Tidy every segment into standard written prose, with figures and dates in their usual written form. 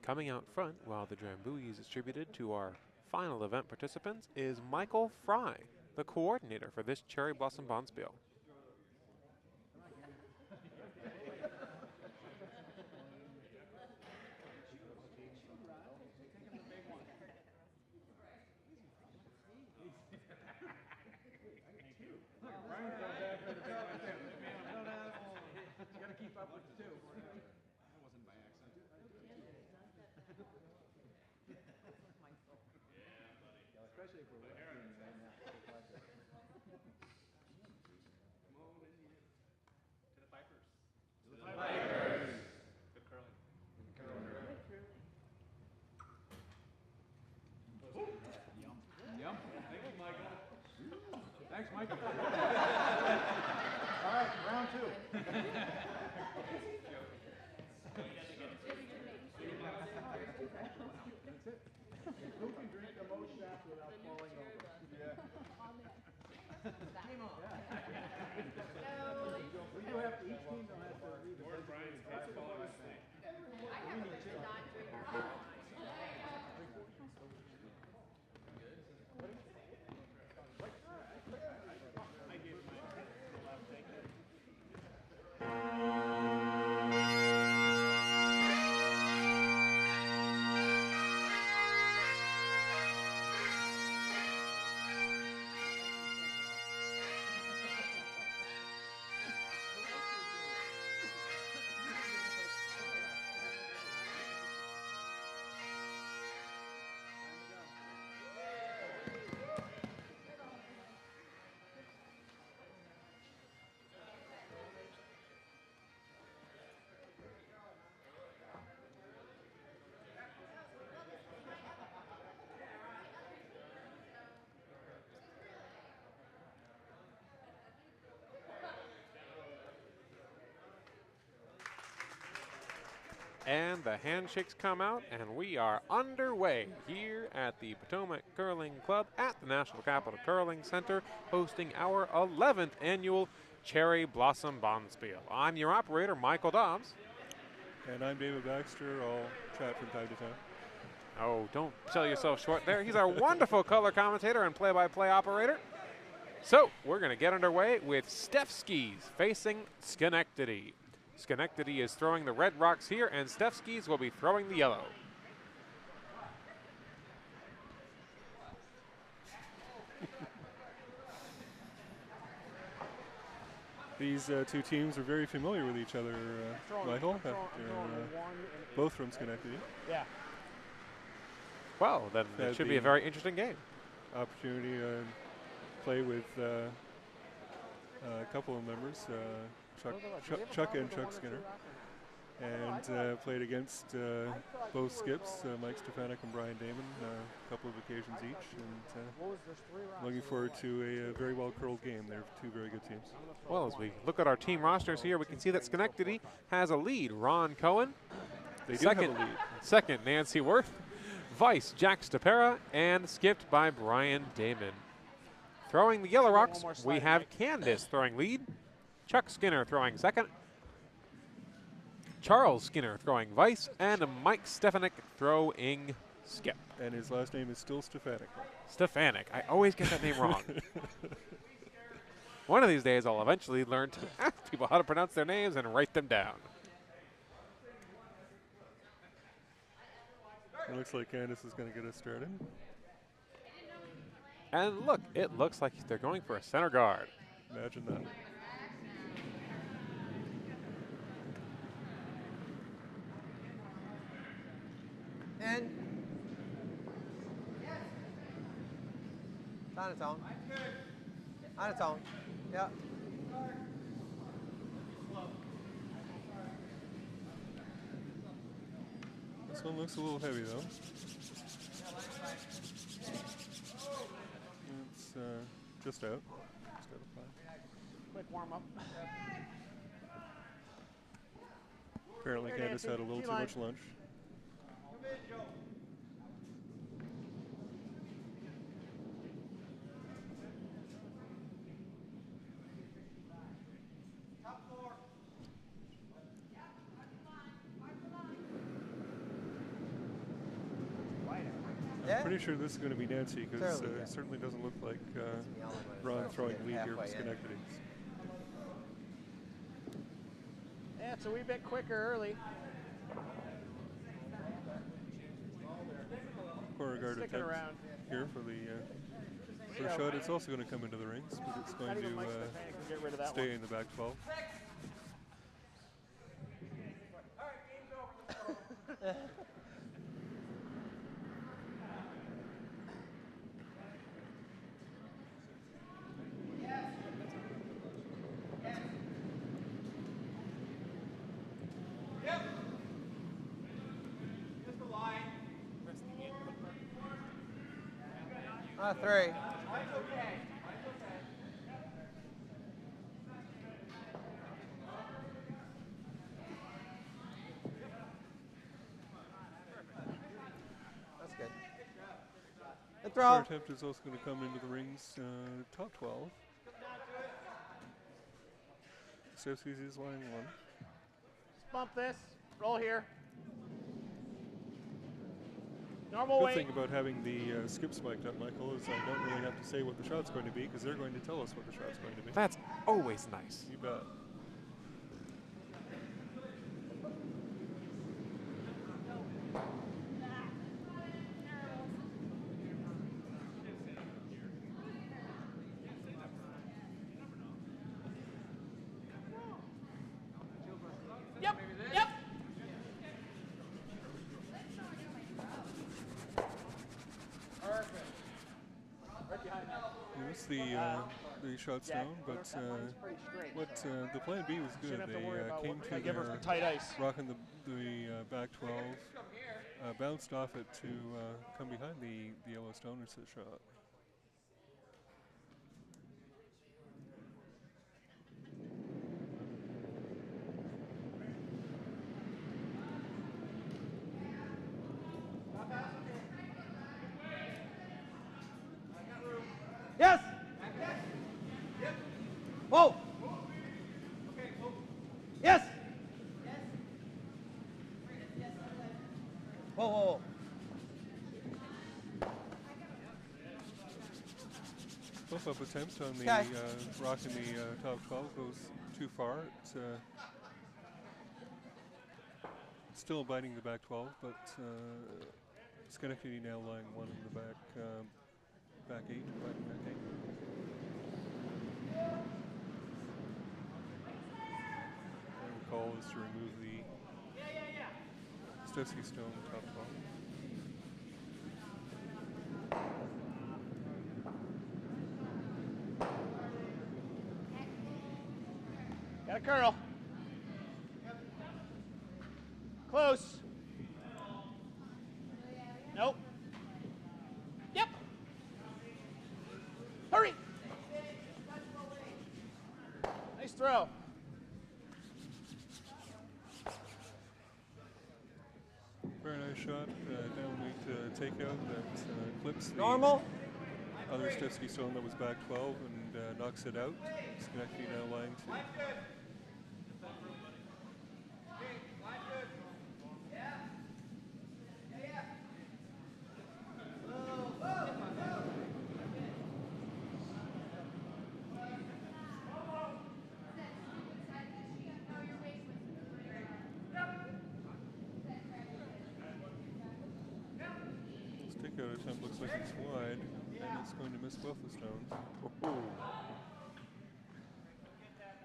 Coming out front while the Drambuie is distributed to our final event participants is Michael Fry, the coordinator for this Cherry Blossom Bonspiel. Thanks, Michael. All right, round two. That's it. Who can drink the most shots without falling over? Yeah. We do have to, each team will have to leave the designated driver. We need two. And the handshakes come out, and we are underway here at the Potomac Curling Club at the National Capital Curling Center, hosting our 11th annual Cherry Blossom Bonspiel. I'm your operator, Michael Dobbs. And I'm David Baxter. I'll chat from time to time. Oh, don't sell yourself short there. He's our wonderful color commentator and play-by-play operator. So we're going to get underway with Stefskis facing Schenectady. Schenectady is throwing the red rocks here, and Stefskis will be throwing the yellow. These two teams are very familiar with each other, Michael. Both from Schenectady. Yeah. Well, then it should be a very interesting game. Opportunity to play with a couple of members, Chuck and Chuck Skinner, and played against both skips, Mike Stefanik and Brian Damon, a couple of occasions each, and looking forward to a very well-curled game. They're two very good teams. Well, as we look at our team rosters here, we can see that Schenectady has a lead. Ron Cohen. They do have a lead. Second, Nancy Worth. Vice, Jack Stapera, and skipped by Brian Damon. Throwing the yellow rocks, we have Candace throwing lead. Chuck Skinner throwing second. Charles Skinner throwing vice, and Mike Stefanik throwing skip. And his last name is still Stefanik. Stefanik. I always get that name wrong. One of these days, I'll eventually learn to ask people how to pronounce their names and write them down. It looks like Candace is going to get us started. And look, it looks like they're going for a center guard. Imagine that. And on its own. On its own. Yeah. This one looks a little heavy, though. It's just out. Just out of play. Quick warm up. Apparently, Candace had a little too much lunch. Yeah. Pretty sure this is going to be Nancy because Certainly, yeah. it certainly doesn't look like Yellow Ron ones. throwing lead here for Halfway in. Schenectady. Yeah, it's a wee bit quicker early. Beauregard Sticking attempt around. here for the first shot. It's also going to come into the rings, but it's going Not even Mike to Stefan can get rid of that stay one. in the back 12. Three. That's good. Good throw. Third attempt is also going to come into the rings, top 12. Stefskis is line 1. Just bump this. Roll here. Normal Good weight. thing about having the skips mic'd up, Michael, is I don't really have to say what the shot's going to be because they're going to tell us what the shot's going to be. That's always nice. You bet. Yep. Yep. Here's the shots down, but what the plan B was good. Shouldn't have to worry about They came what to I give her their for tight ice. rocking the back 12, bounced off it to come behind the yellow stone and set shot. Yes. Whoa. Yes. Whoa, whoa, whoa. Both up attempts on the Okay. rock in the top 12 goes too far. It's still biting the back 12, but Schenectady now lying 1 in the back 8, biting back 8. And the call is to remove the Stefskis stone top 12. Got a curl. Close. Nope. Yep. Hurry. Nice throw. Very nice shot, downweight takeout that clips the Normal. other Stefskis stone that was back 12 and knocks it out. Schenectady now lying 2. This takeout attempt looks like it's wide, and it's going to miss both the stones.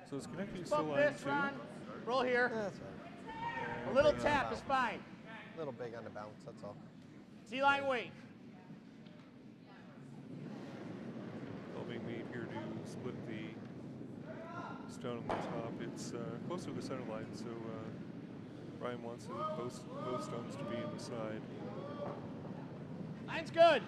So Schenectady still Bump lying this, 2. Ron. Roll here. Yeah, that's right. A little Bring it tap on is down. fine. A little big on the bounce, that's all. T-line weight. All being made here to split the stone on the top. It's close to the center line, so Ryan wants both stones to be in the side. Line's good.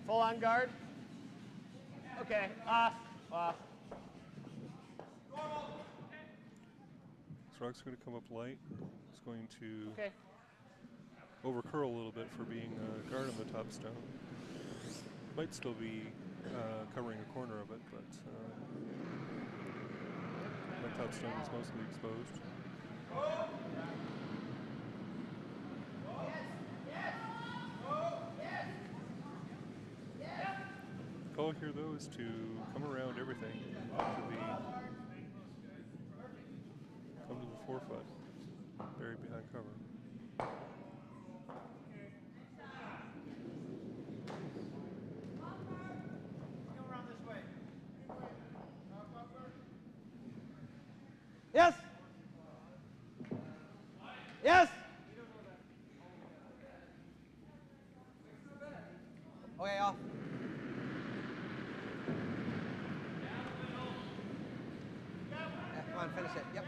Full on guard. Okay, off, off. This rock's going to come up light. It's going to Okay. overcurl a little bit for being guard on the top stone. Might still be covering a corner of it, but that top shot stone is mostly exposed. The call here, though, is to come around everything and come to the 4 foot, buried behind cover. Yes. Yes. Okay, off. Yeah, come on, finish it. Yep.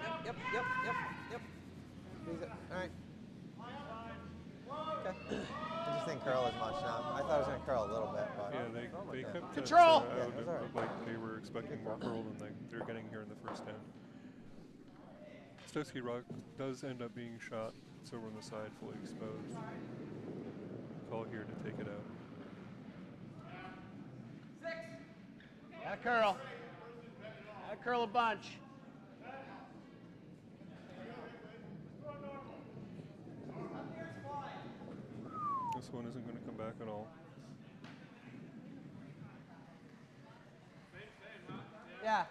Squeeze it. All right. Okay. It just didn't curl as much now. I thought it was going to curl a little bit, but Yeah, they kept Control! it Yeah, out. that's It all right. looked like they were expecting more curl than they're getting here in the first end. Stefsky rock does end up being shot. It's over on the side, fully exposed. Call here to take it out. Gotta curl. Gotta curl a bunch. This one isn't going to come back at all. yeah.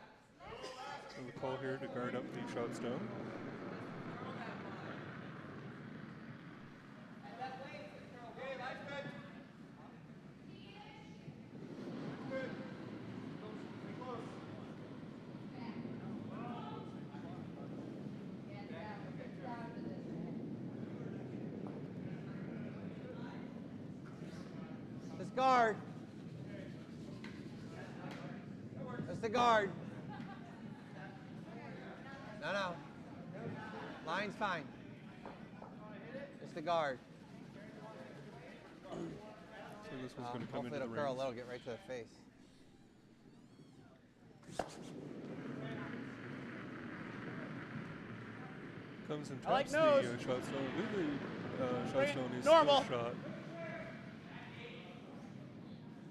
So the call here to guard up the shot stone. This guard. That's the guard. No. Line's fine. It's the guard. So this one's going to come Hopefully into it'll the curl a rings. little, get right to the face. Comes and I like taps the nose. shot stone. I believe the shot Bring it stone is normal. still shot.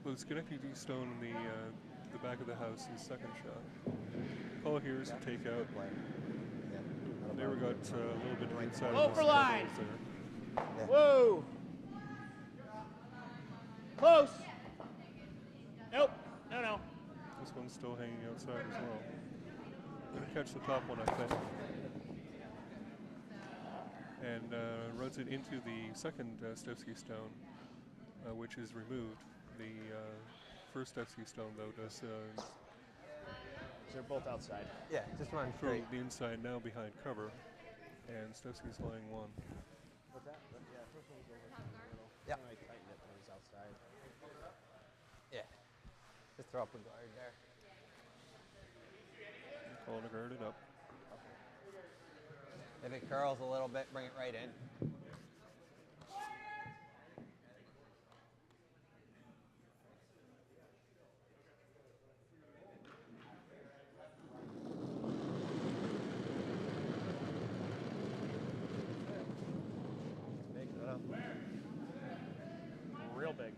Well, it's connecting to stone in the back of the house is second shot. Call here is to take out. Good play. Yeah. They got a little bit to the inside Low of for the line. there. Yeah. Whoa. Close. Nope. No. This one's still hanging outside as well. Catch the top one, I think. And runs it into the second Stefsky stone, which is removed. The first Stefsky stone, though, does They're both outside. Yeah, just run throw straight. the inside now behind cover, and Stefsky's laying one. What's that? Yeah, first one's over a little. Yep. I tighten it when he's outside. Yeah. Just throw up a guard there. Call to guard it up. If it curls a little bit, bring it right in. Big, Real big.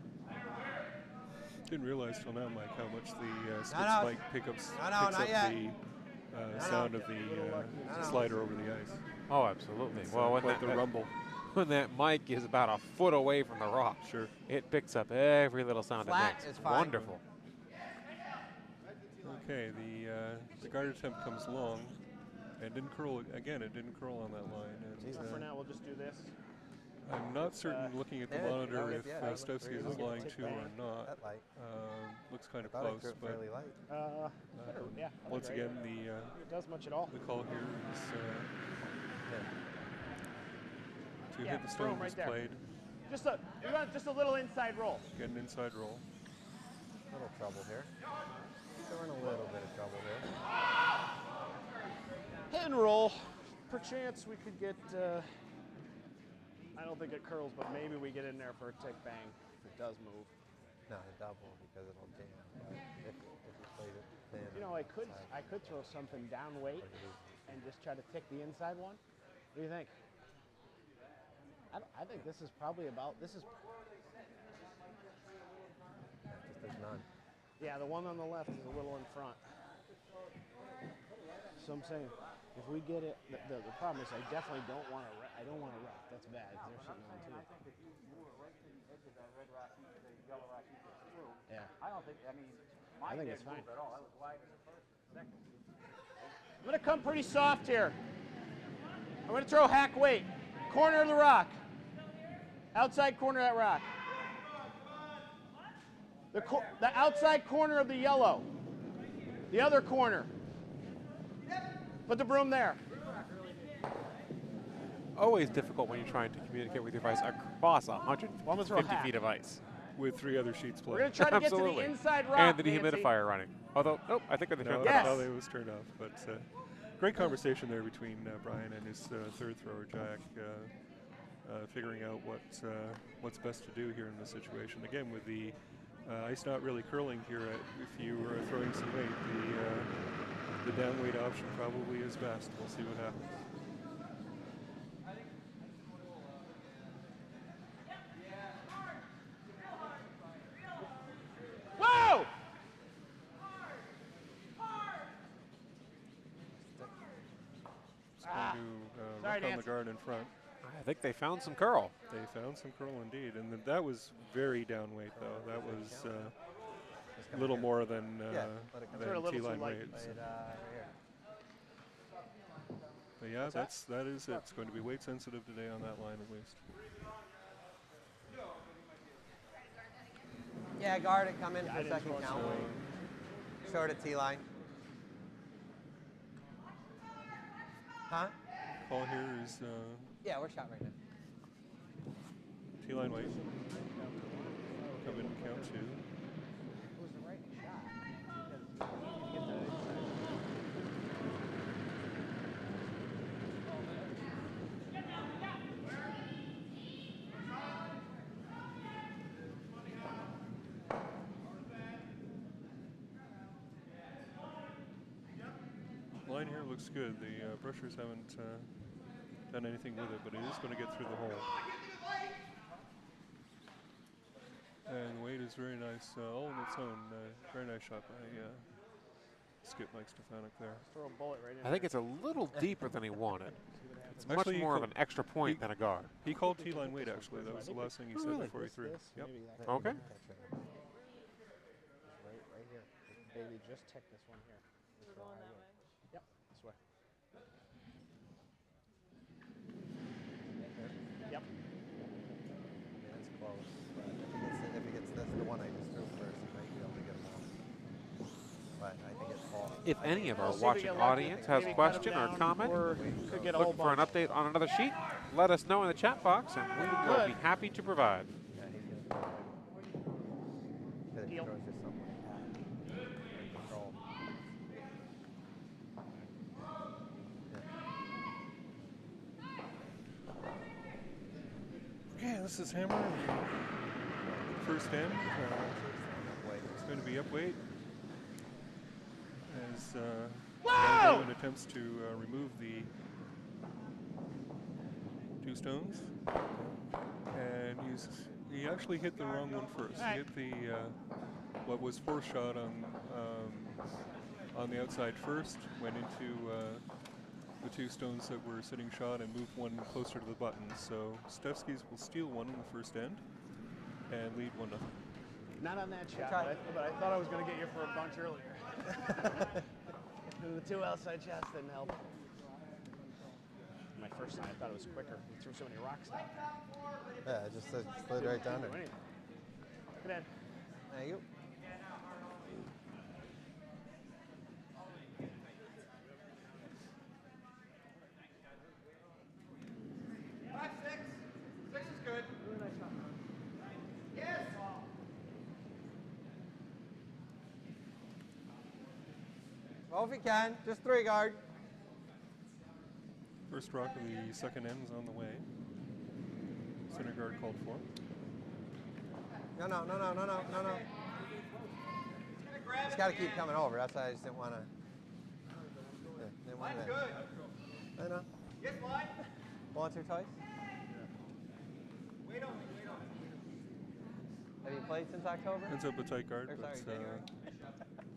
Didn't realize till now, Mike, how much the stick no. spike picks No, up not yet. the sound of the slider over the ice. Oh, absolutely. It's, Well, when quite that, the rumble. when that mic is about a foot away from the rock, Sure. it picks up every little sound it Flat makes. is fine. Wonderful. Okay, the guard attempt comes along, and didn't curl again. It didn't curl on that line. And, So for now, we'll just do this. I'm not certain, looking at the yeah, monitor, if yeah, Stefsky is lying to or not. That light. Looks kind of Thought I close, threw it but fairly light. Yeah. I once like it. again, It does much at all. the call here is to Yeah, hit the throw 'em stone right was there. played. We want just a little inside roll. Get an inside roll. Little trouble here. We're in a little bit of trouble here. Hit and roll. Perchance we could get. I don't think it curls, but maybe we get in there for a tick bang if it does move. No, the double because it'll jam. But if you played it thin. You know, I could throw something down weight and just try to tick the inside one. What do you think? I think this is probably about. This is. Just there's none. Yeah, the one on the left is a little in front. what I'm saying. If we get it, the problem is I definitely don't want to. I don't want to wreck. That's bad. 'Cause they're sitting on two. Yeah. I think it's fine. I'm going to come pretty soft here. I'm going to throw hack weight. Corner of the rock. Outside corner of that rock. The outside corner of the yellow. The other corner. Put the broom there. Always difficult when you're trying to communicate with your device across 150 feet of ice. With 3 other sheets We're playing. going to try to get to Absolutely. the inside rock, And the Nancy. dehumidifier running. Although, nope, I think they turned No, that no, off. it was turned off. But great conversation there between Brian and his third thrower, Jack, figuring out what's best to do here in this situation. Again, with the ice not really curling here, if you were throwing some weight, the down weight option probably is best. We'll see what happens. Whoa! It's going to Sorry, look on the Nancy. guard in front. I think they found some curl. They found some curl indeed, and that was very down weight though. That was a little more than Sort of a little T-line too light. weight. Right here. But yeah, that is it. It's going to be weight sensitive today on that line at least. Yeah, guard it. Come in Yeah, for I a didn't second throw it count. So Short at T-line. Huh? call here is Yeah, we're shot right now. T-line weight. Come in and count 2. It was the right shot. Line here looks good. The brushers haven't done anything with it, but it is going to get through the hole. And the weight is very nice, all on its own. Very nice shot by Skip Mike Stefanik there. Throw a bullet right in. I think it's a little deeper than he wanted. It's much Actually, more of an extra point than a guard. He called T-line weight actually. That was the last thing he said before he threw. Yep. Maybe that Okay. right here. Bailey, just tick this one here. Yep, this way. Yep. Yeah, it's close. But if he gets this, the one I just threw first, he might be able to get them all. But I think it's false. If any of our See if we watching get lucky. audience has Maybe cut 'em question or down, comment, or could get a whole looking for an bunch. update on another sheet, let us know in the chat box, and we will Good. be happy to provide. Yeah, he's going to throw it. He Deal. throws just something like that. Control. Okay, this is Hammer. First end. It's going to be up weight as Van Daven attempts to remove the 2 stones, and he actually hit the wrong one first. He hit the what was fourth shot on the outside first, went into the 2 stones that were sitting shot and moved one closer to the button. So Stefskis will steal one in the first end and lead 1-0. Not on that shot, but I thought I was going to get you for a bunch earlier. And the 2 outside shots didn't help. My first time, I thought it was quicker. We threw so many rocks down. Yeah, it just slid right down there. Good end. Thank you. Well, if you can, just 3 guard. First rock of the second end is on the way. Center guard called for. No. Just got to keep coming over. That's why I just didn't want to. Line's good. I know. Yes, line. Once or twice? Wait on me. Have you played since October? Ends up a tight guard, Or but sorry, January.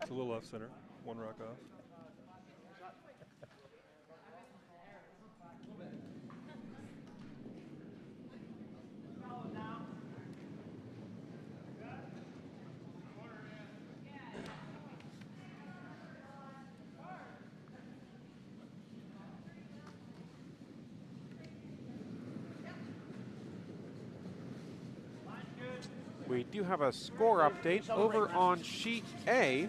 it's a little off center. 1 rock off. We do have a score update over on sheet A.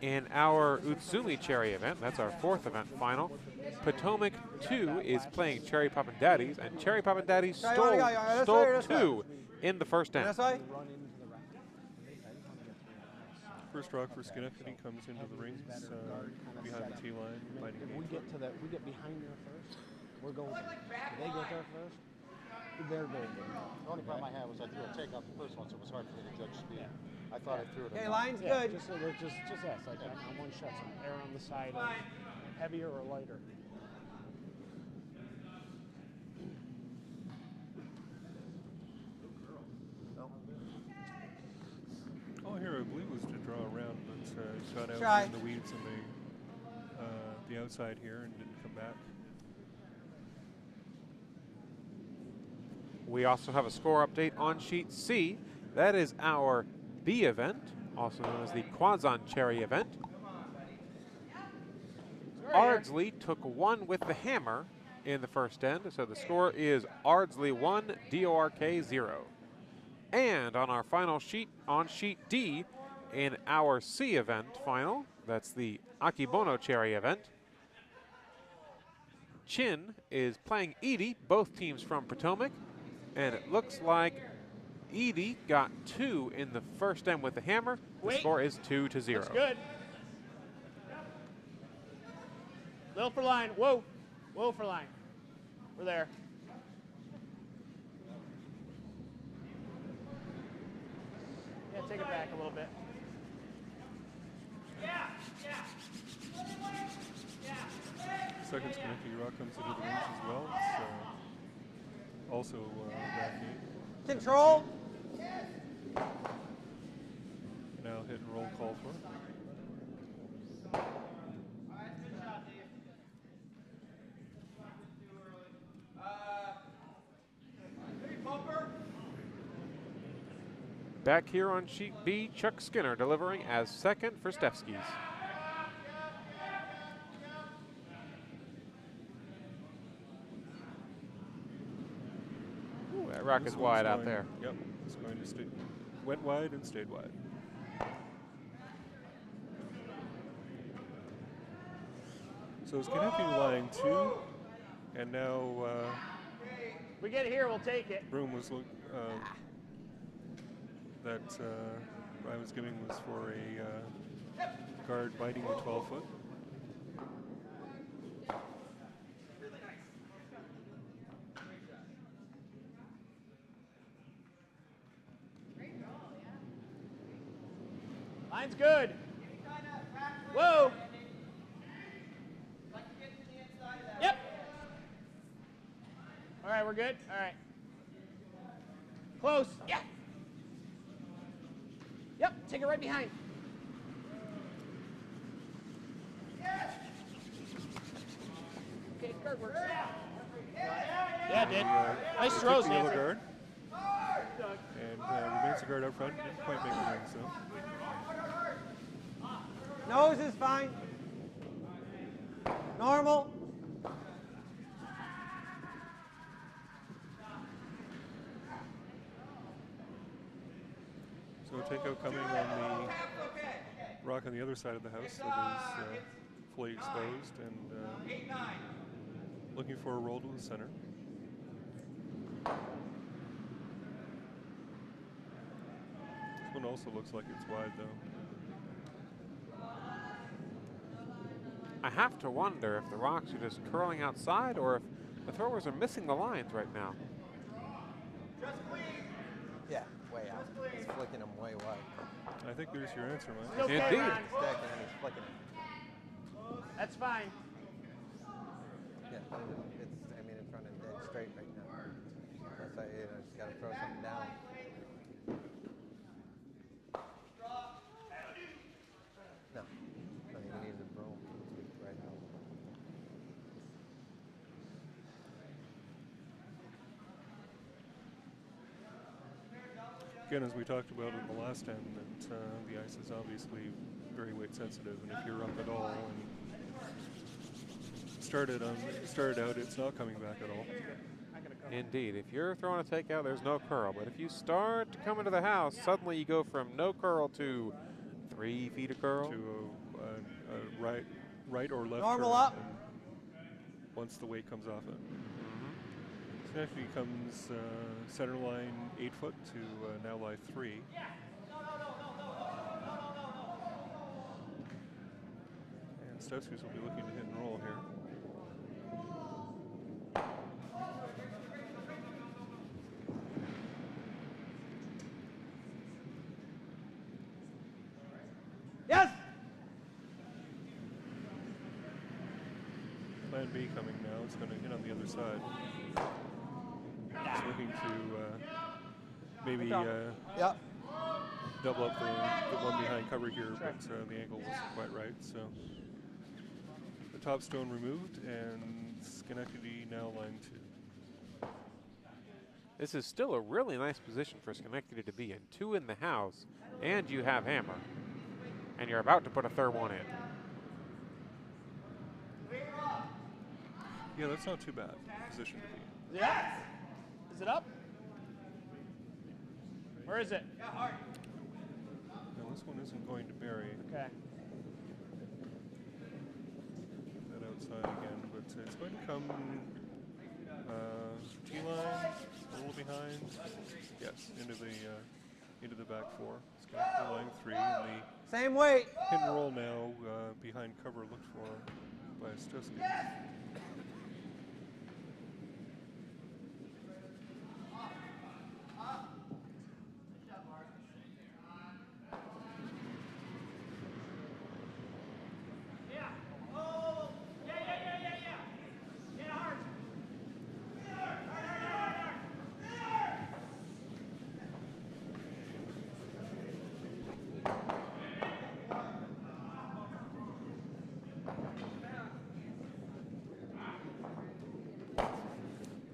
In our Utsumi Cherry event, that's our 4th event final, Potomac 2 is playing Cherry Poppin' Daddies, and Cherry Poppin' Daddies stole 2 in the first end. First rock for Schenectady comes into the rings behind the tee line, fighting If we get behind there first, we're golden. If they get there first, they're golden. The only problem I had was I threw a take off the first one, so it was hard for me to judge speed. I thought I threw it. Okay, line's good. Just us, like on one shot, some air on the side, heavier or lighter. Oh, here I believe was to draw around, but shot out Try. in the weeds on the outside here and didn't come back. We also have a score update on sheet C. That is our B event, also known as the Quazon Cherry event. Ardsley took 1 with the hammer in the first end, so the score is Ardsley 1, DORK 0. And on our final sheet, on sheet D, in our C event final, that's the Akibono Cherry event, Chin is playing Edie, both teams from Potomac, and it looks like Edie got 2 in the first end with the hammer. The score is 2-0. That's good. Little for line. Whoa. Whoa for line. We're there. Yeah, take it back a little bit. Second Schenectady rock comes into the rings as well. It's also back knee. Control. Now hit and roll call for. Back here on sheet B, Chuck Skinner delivering as second for Stefskis. Ooh, that rock is wide out there. Yep, it's going to stay. Went wide and stayed wide. So Schenectady line 2, and now We get it here, we'll take it. Broom was that I was giving was for a guard biting a 12-foot. Line's good. Whoa. Yep. All right, we're good. All right. Close. Yeah. Yep, take it right behind. Okay, guard works. Yeah, it did. Nice throws, the yellow Nancy. guard. And remains the guard up front. Didn't quite make the rings though. Nose is fine. Normal. So takeout coming on the rock on the other side of the house that is fully exposed and looking for a roll to the center. This one also looks like it's wide though. I have to wonder if the rocks are just curling outside or if the throwers are missing the lines right now. Yeah, way out. He's flicking them way wide. I think there's your answer, Mike. It's okay, Indeed. Ron. Stacking and he's flicking it. That's fine. Yeah, but it's, I mean, it's running dead straight right now. That's why, just got to throw something down. No, you need the broom right out. Again, as we talked about in the last end, that the ice is obviously very weight sensitive, and if you're up at all and started out, it's not coming back at all. Indeed. If you're throwing a takeout, there's no curl. But if you start to come into the house, suddenly you go from no curl to 3 feet of curl. To right or left Normal turn, up. and once the weight comes off it. So actually comes center line 8 foot to now lie 3. And Stefskis will be looking to hit and roll here. Yes. Plan B coming now. It's going to hit on the other side. It's looking to maybe Yep. double up the one behind cover here, but the angle wasn't quite right. So the top stone removed, and Schenectady now line 2. This is still a really nice position for Schenectady to be in. 2 in the house, and you have hammer. And you're about to put a third one in. Yeah, that's not too bad position to be in. Yeah. Is it up? Where is it? Now this one isn't going to bury Okay. that outside again, but it's going to come T-line, a little behind. Yes, into the back 4. It's going to line 3, and the Same weight. hit and roll now behind cover looked for by Stefskis.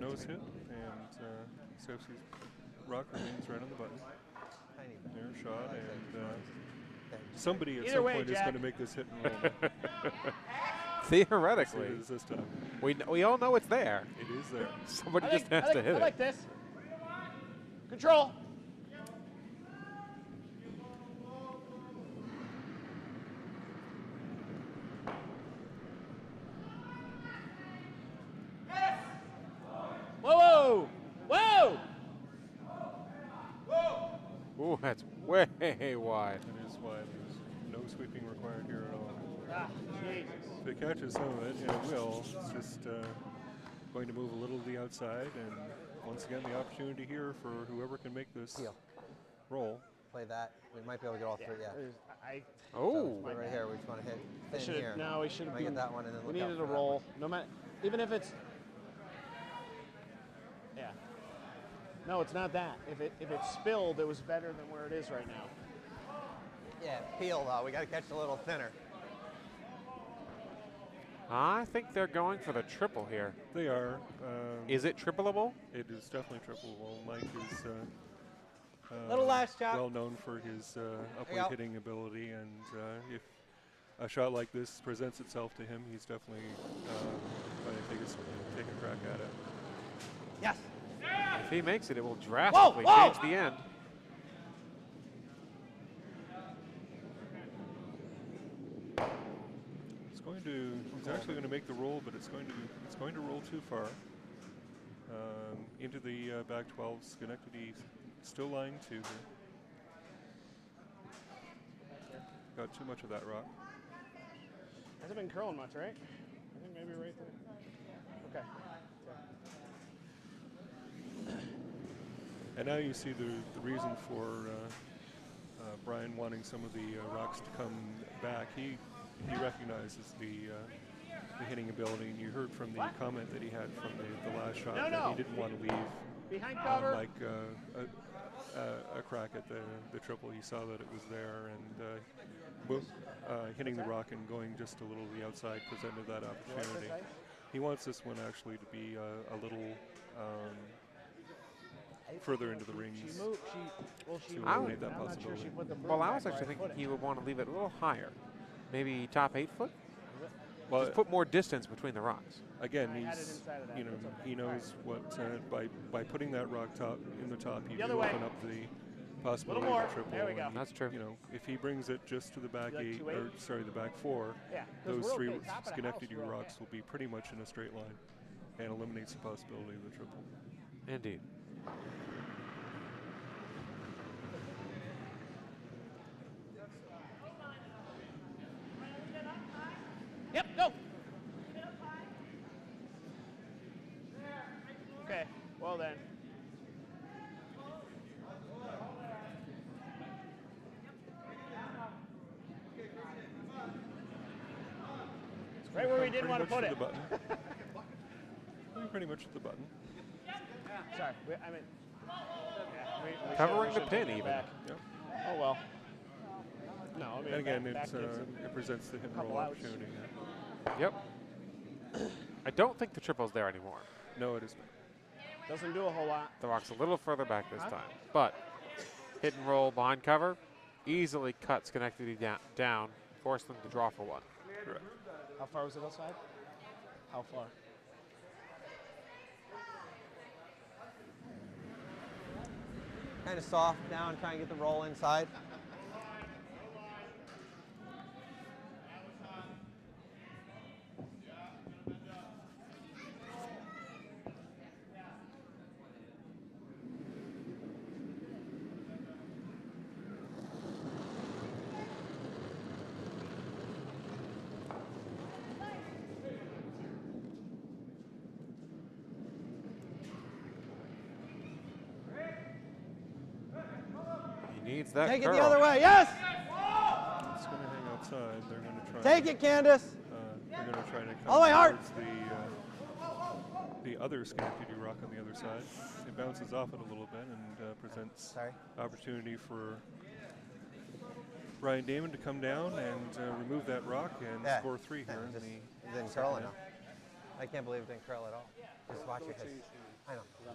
Nose hit, and Stefskis' rock remains right on the button. Tiny bit. Their shot, and somebody at Either some way, point is Jack. going to make this hit and roll. Theoretically. See it is this time. We all know it's there. It is there. Somebody I just think- has to I hit it. like this. Control. Whoa, whoa, whoa! Ooh, that's way wide. That is why there's no sweeping required here at all. Ah, Jesus. If it catches some of it, and it will, it's just going to move a little to the outside, and once again the opportunity here for whoever can make this Heel. roll. Play that. We might be able to get all 3. Yeah. I Oh, So right here, we just want to hit thin should here. have. No, we should have Might get that one, and then We look out needed for a that roll. one. No matter, even if it's. Yeah. No, it's not that. If it spilled, it was better than where it is right now. Yeah, peel though. We got to catch a little thinner. I think they're going for the triple here. They are. Is it tripleable? It is definitely triple. Well, Mike is Little last shot. well known for his upward Yep. hitting ability, and if a shot like this presents itself to him, he's definitely going to take a crack at it. Yes. If he makes it, it will drastically whoa! change the end. He's actually going to make the roll, but it's going to roll too far. Into the back 12, Schenectady still line 2 here. Got too much of that rock. Hasn't been curling much, right? I think maybe right there. Okay. And now you see the reason for Brian wanting some of the rocks to come back. He recognizes the hitting ability, and you heard from the comment that he had from the last shot that he didn't want to leave Behind cover. like a crack at the triple. He saw that it was there, and hitting the rock and going just a little to the outside presented that opportunity. He wants this one actually to be a little further into the rings. She moved. She to moved. eliminate that I'm not sure possibility. she put the Well, I broom was back actually where I thinking put he it. would want to leave it a little higher. Maybe top 8 foot? Well, just put more distance between the rocks. again, I had it he's, inside of that, you know, that's okay. he knows what by putting that rock top in the top, you The do other way. open up the possibility more. of a triple. There we go. and That's true. You know, if he brings it just to the back You like 8, 2-8? or sorry, the back 4, Yeah, 'cause those we're 3 okay. Top of the Schenectady house, we're rocks okay. will be pretty much in a straight line, and eliminates the possibility of the triple. Indeed. Yep, go. Okay, well then. It's right where we didn't want to put it. Pretty much at the button. Sorry, I mean. we Covering should the pin take it even. back. Yep. Oh well. No, I mean, And again, back it's, gives it presents the hit and couple roll outs. opportunity. Yep. I don't think the triple's there anymore. No, it isn't. Doesn't do a whole lot. The rock's a little further back this time. But hit and roll behind cover easily cut Schenectady down, force them to draw for one. Correct. How far was it outside? How far? Kind of soft down, try and get the roll inside. He needs that Take it curl. the other way. Yes! It's going to hang outside. They're going to try. Take it, Candace. They're going to try to come All the way hard. towards the other Schenectady rock on the other side. It bounces off it a little bit and presents opportunity for Brian Damon to come down and remove that rock and score 3 here in Just the didn't second curl half. enough. I can't believe it didn't curl at all. Just watch your head. I know. Yeah.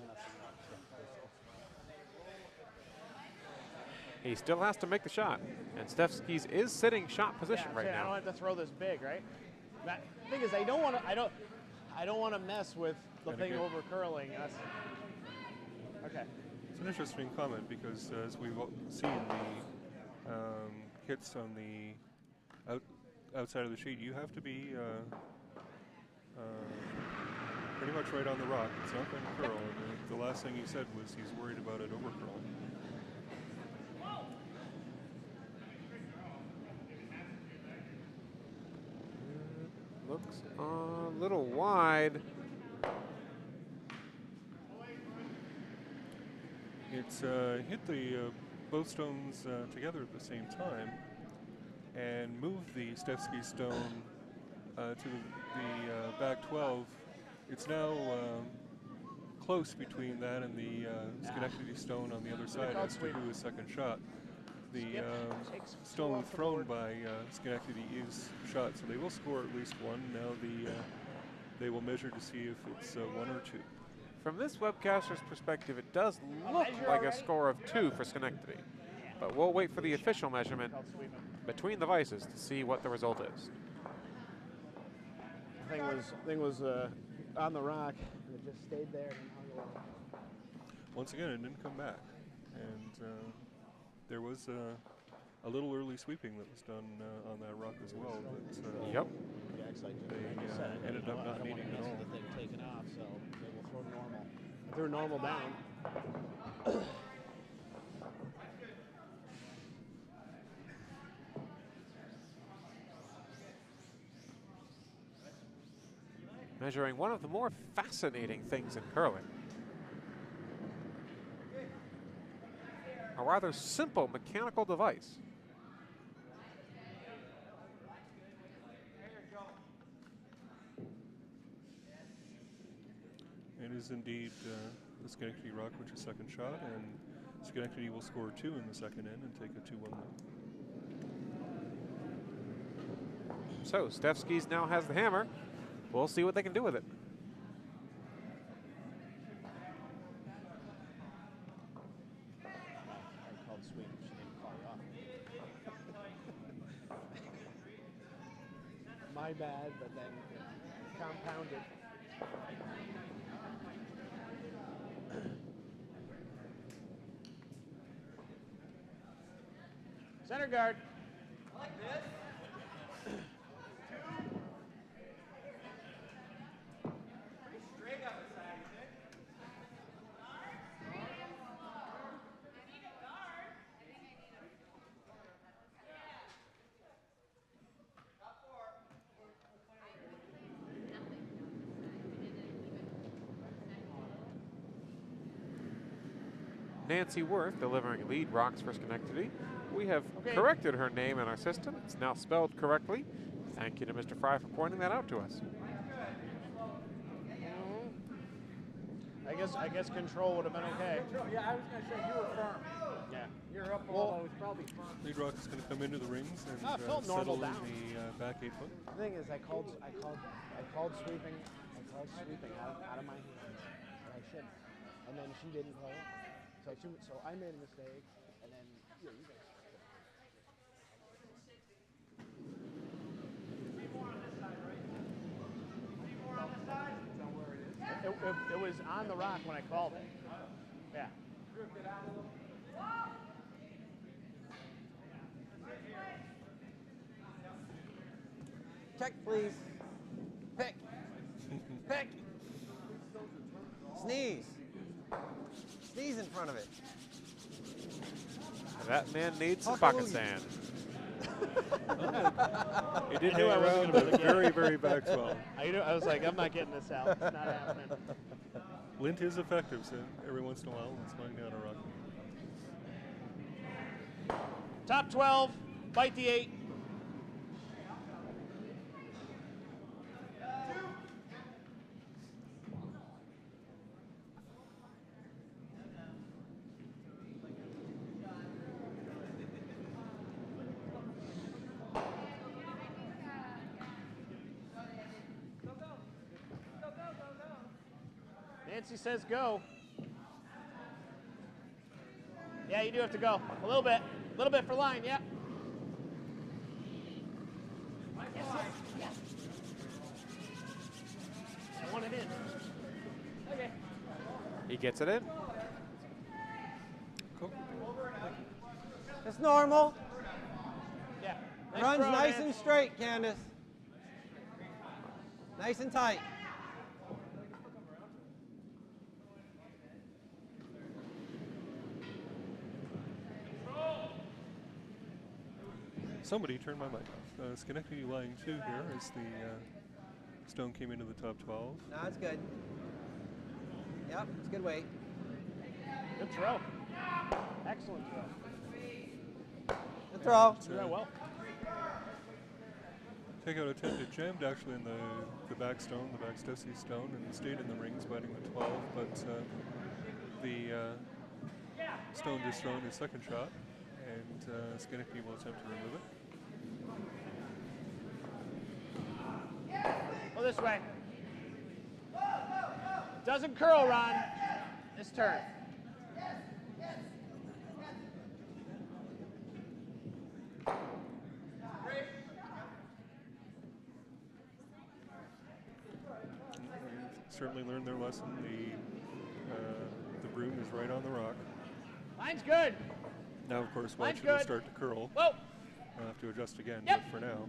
He still has to make the shot. And Stefskis is sitting shot position right I now. don't have to throw this big, right? That thing is, I don't want to mess with the thing over curling us. Okay. It's an interesting comment because as we've seen the hits on the outside of the sheet, you have to be pretty much right on the rock. It's not going to curl. And the last thing he said was he's worried about it over curling. Looks a little wide. It's hit the both stones together at the same time and moved the Stefskis stone to the back 12. It's now close between that and the Schenectady stone on the other side as to who is second shot. The stone thrown by Schenectady is shot, so they will score at least one. Now they will measure to see if it's 1 or 2. From this webcaster's perspective, it does look like a score of 2 for Schenectady. But we'll wait for the official measurement between the vices to see what the result is. Thing was on the rock, and it just stayed there and hung away. Once again, it didn't come back, and there was a little early sweeping that was done on that rock as well. But, Yep. They ended up not needing it all. The thing taken off, so they will throw normal. I threw normal down. Measuring one of the more fascinating things in curling. A rather simple mechanical device. It is indeed the Schenectady rock, which is second shot, and Schenectady will score 2 in the second end and take a 2-1 lead. So Stefskis now has the hammer. We'll see what they can do with it. I called sweep, she didn't call you off. my bad, but then compounded. Center guard. Like this. Pretty straight up the side, you think? Nancy Worth delivering lead rocks for Schenectady. We have corrected her name in our system. It's now spelled correctly. Thank you to Mr. Fry for pointing that out to us. I guess control would have been okay. Yeah, I was going to say you were firm. Yeah. You're up below, it was probably firm. Lead rock is going to come into the rings and it felt normal settle in down. the back 8 foot. The thing is, I called sweeping out of my hands, and I shouldn't. And then she didn't play it. So I made a mistake, and then you guys. It was on the rock when I called it. Yeah. Check, please. Pick. Pick. Sneeze. Sneeze in front of it. That man needs some Talk pocket Louie. sand. He did I hang knew I wasn't around, gonna but get it. very, very back 12. I was like, I'm not getting this out. It's not happening. Lint is effective, so every once in a while it's going down a rock. Top 12, bite the 8. Nancy says go. Yeah, you do have to go. A little bit for line, yeah. Yes. I want it in. Okay. He gets it in. Cool. It's normal. Yeah. Runs throw, nice man. and straight, Candace. Nice and tight. Somebody turned my mic off. Schenectady line 2 here as the stone came into the top 12. No, it's good. Yep, it's good weight. Good throw. Excellent throw. Good throw. You ran well. Takeout attempt jammed actually in the back stone, the back Stefskis stone, and stayed in the rings, biting the 12. But the stone just thrown his second shot, and Schenectady will attempt to remove it. Go this way. Doesn't curl, Ron. This turn. Certainly learned their lesson. The broom is right on the rock. Line's good. Now, of course, Line's watch it will good. start to curl. Whoa. I'll have to adjust again, Yep. but for now,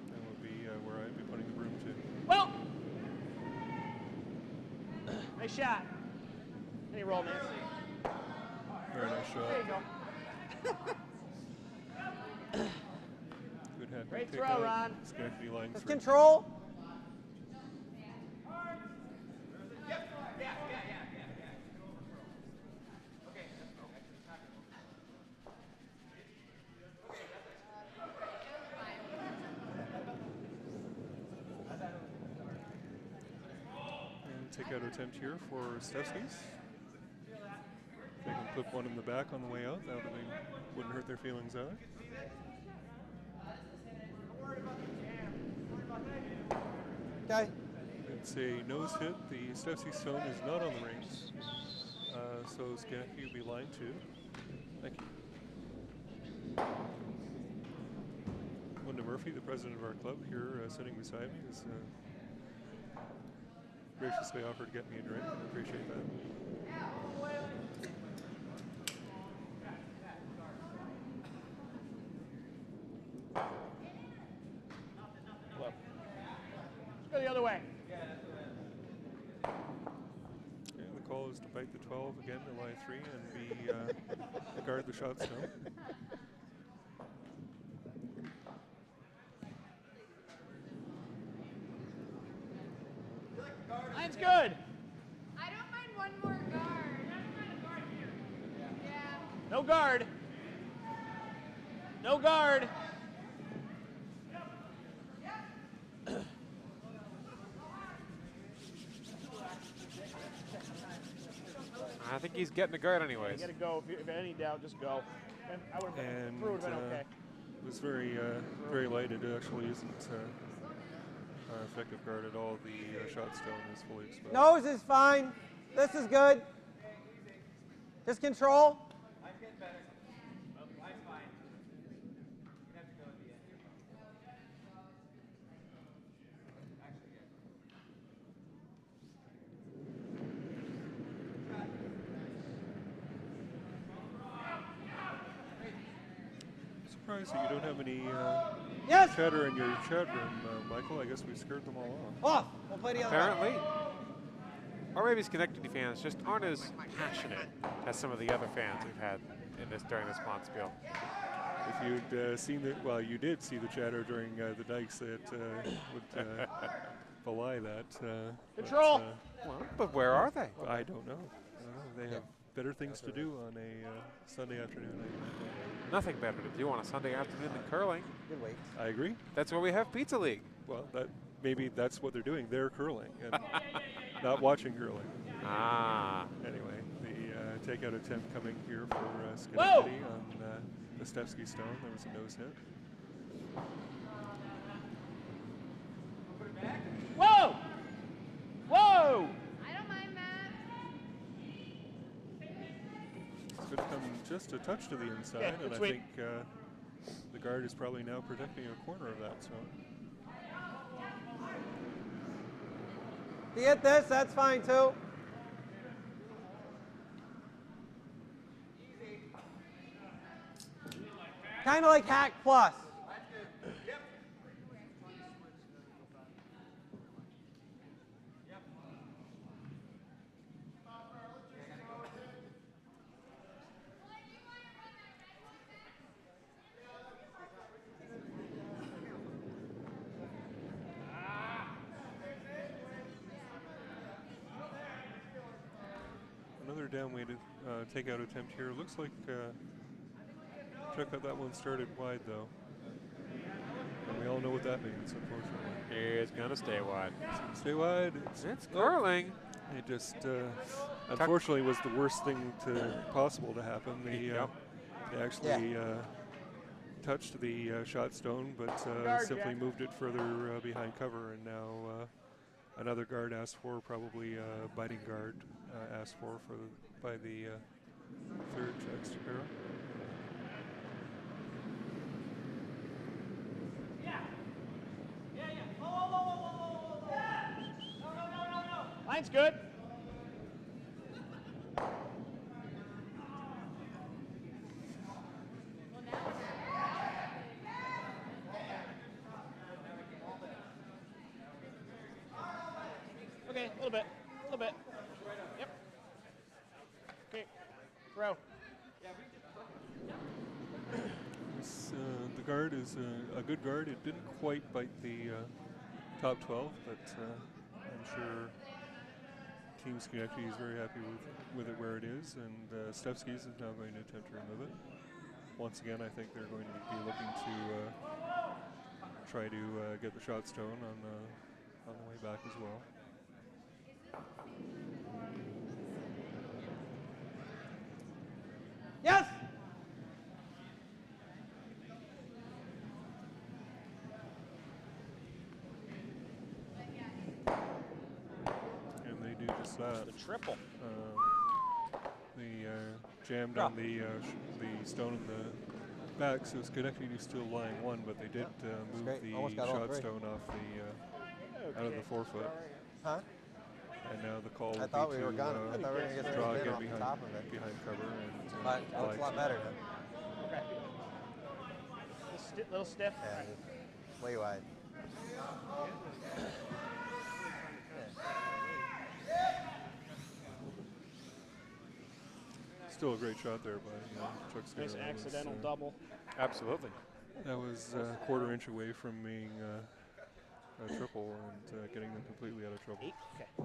that will be where I'd be putting the broom to. Whoa. Nice shot. Any roll, Nancy. Very nice shot. There you go. Good head. Great Take throw, out Ron. Schenectady line It's 3. control. And takeout attempt here for Stefskis. They can clip one in the back on the way out. That wouldn't hurt their feelings either. Okay. It's a nose hit. The Stefskis stone is not on the rings. So Schenectady will be line 2. Thank you. Wouldn't have Murphy, the president of our club, here sitting beside me, has graciously offered to get me a drink. I appreciate that. Let's go the other way. And the call is to bite the 12 again to lie 3 and be guard the shot stone. Line's good. I don't mind one more guard. Yeah. No guard. No guard. I think he's getting a guard You anyways. gotta go. If any doubt, just go. And I would have been, And would have been okay. it was very light. It actually isn't effective guard at all. The shot stone is fully exposed. Nose is fine. This is good. Just control. Surprised that you don't have any Yes. chatter in your chat room, Michael. I guess we scared them all off. Off. We'll play the other one. Apparently. Or maybe Schenectady fans just aren't as passionate as some of the other fans we've had in this during this Bonspiel. If you'd seen the, well, you did see the chatter during the dikes that would belie that. Control. Well, but where are they? I don't know. They have better things to do on a Sunday afternoon. Nothing better to do on a Sunday afternoon than curling. Good wait. I agree. That's where we have Pizza League. Well, maybe that's what they're doing. They're curling and not watching curling. Ah. Anyway, the takeout attempt coming here for Schenectady on the Stefskis stone. There was a nose hit. Whoa! Whoa! I don't mind that. It's going to come just a touch to the inside, Okay, and I sweet. think the guard is probably now protecting a corner of that stone. If you hit this, that's fine too. Kind of like hack plus. Another downweighted takeout attempt here. Looks like Chuck got that one started wide though. And we all know what that means, unfortunately. It's going to stay wide. Stay wide. It's curling. It just, unfortunately, was the worst thing possible to happen. They actually touched the shot stone, but simply moved it further behind cover. And now another guard asked for, probably a biting guard asked for by the third Czech. Line's good. Okay, a little bit. Yep. Okay, throw. The guard is a good guard. It didn't quite bite the top 12, but I'm sure Team Schenectady is very happy with it where it is, and Stefskis is now going to attempt to remove it. Once again, I think they're going to be looking to try to get the shot stone on the way back as well. Yes. And they do just that. The triple. They jammed on the stone in the back, so Schenectady still lying 1, but they did move great. the Almost got all shot three. stone off the out of the 4-foot, Huh? and now the call I will thought be we were to gonna. I thought we were gonna get draw the spin again off the behind top of it. behind cover and But that looks a lot better now. Okay. Little stiff. Yeah, Right. just way wide. still a great shot there by Chuck Skinner. Nice accidental was, double. Absolutely. That was a quarter inch away from being a triple and getting them completely out of trouble. 8. Okay.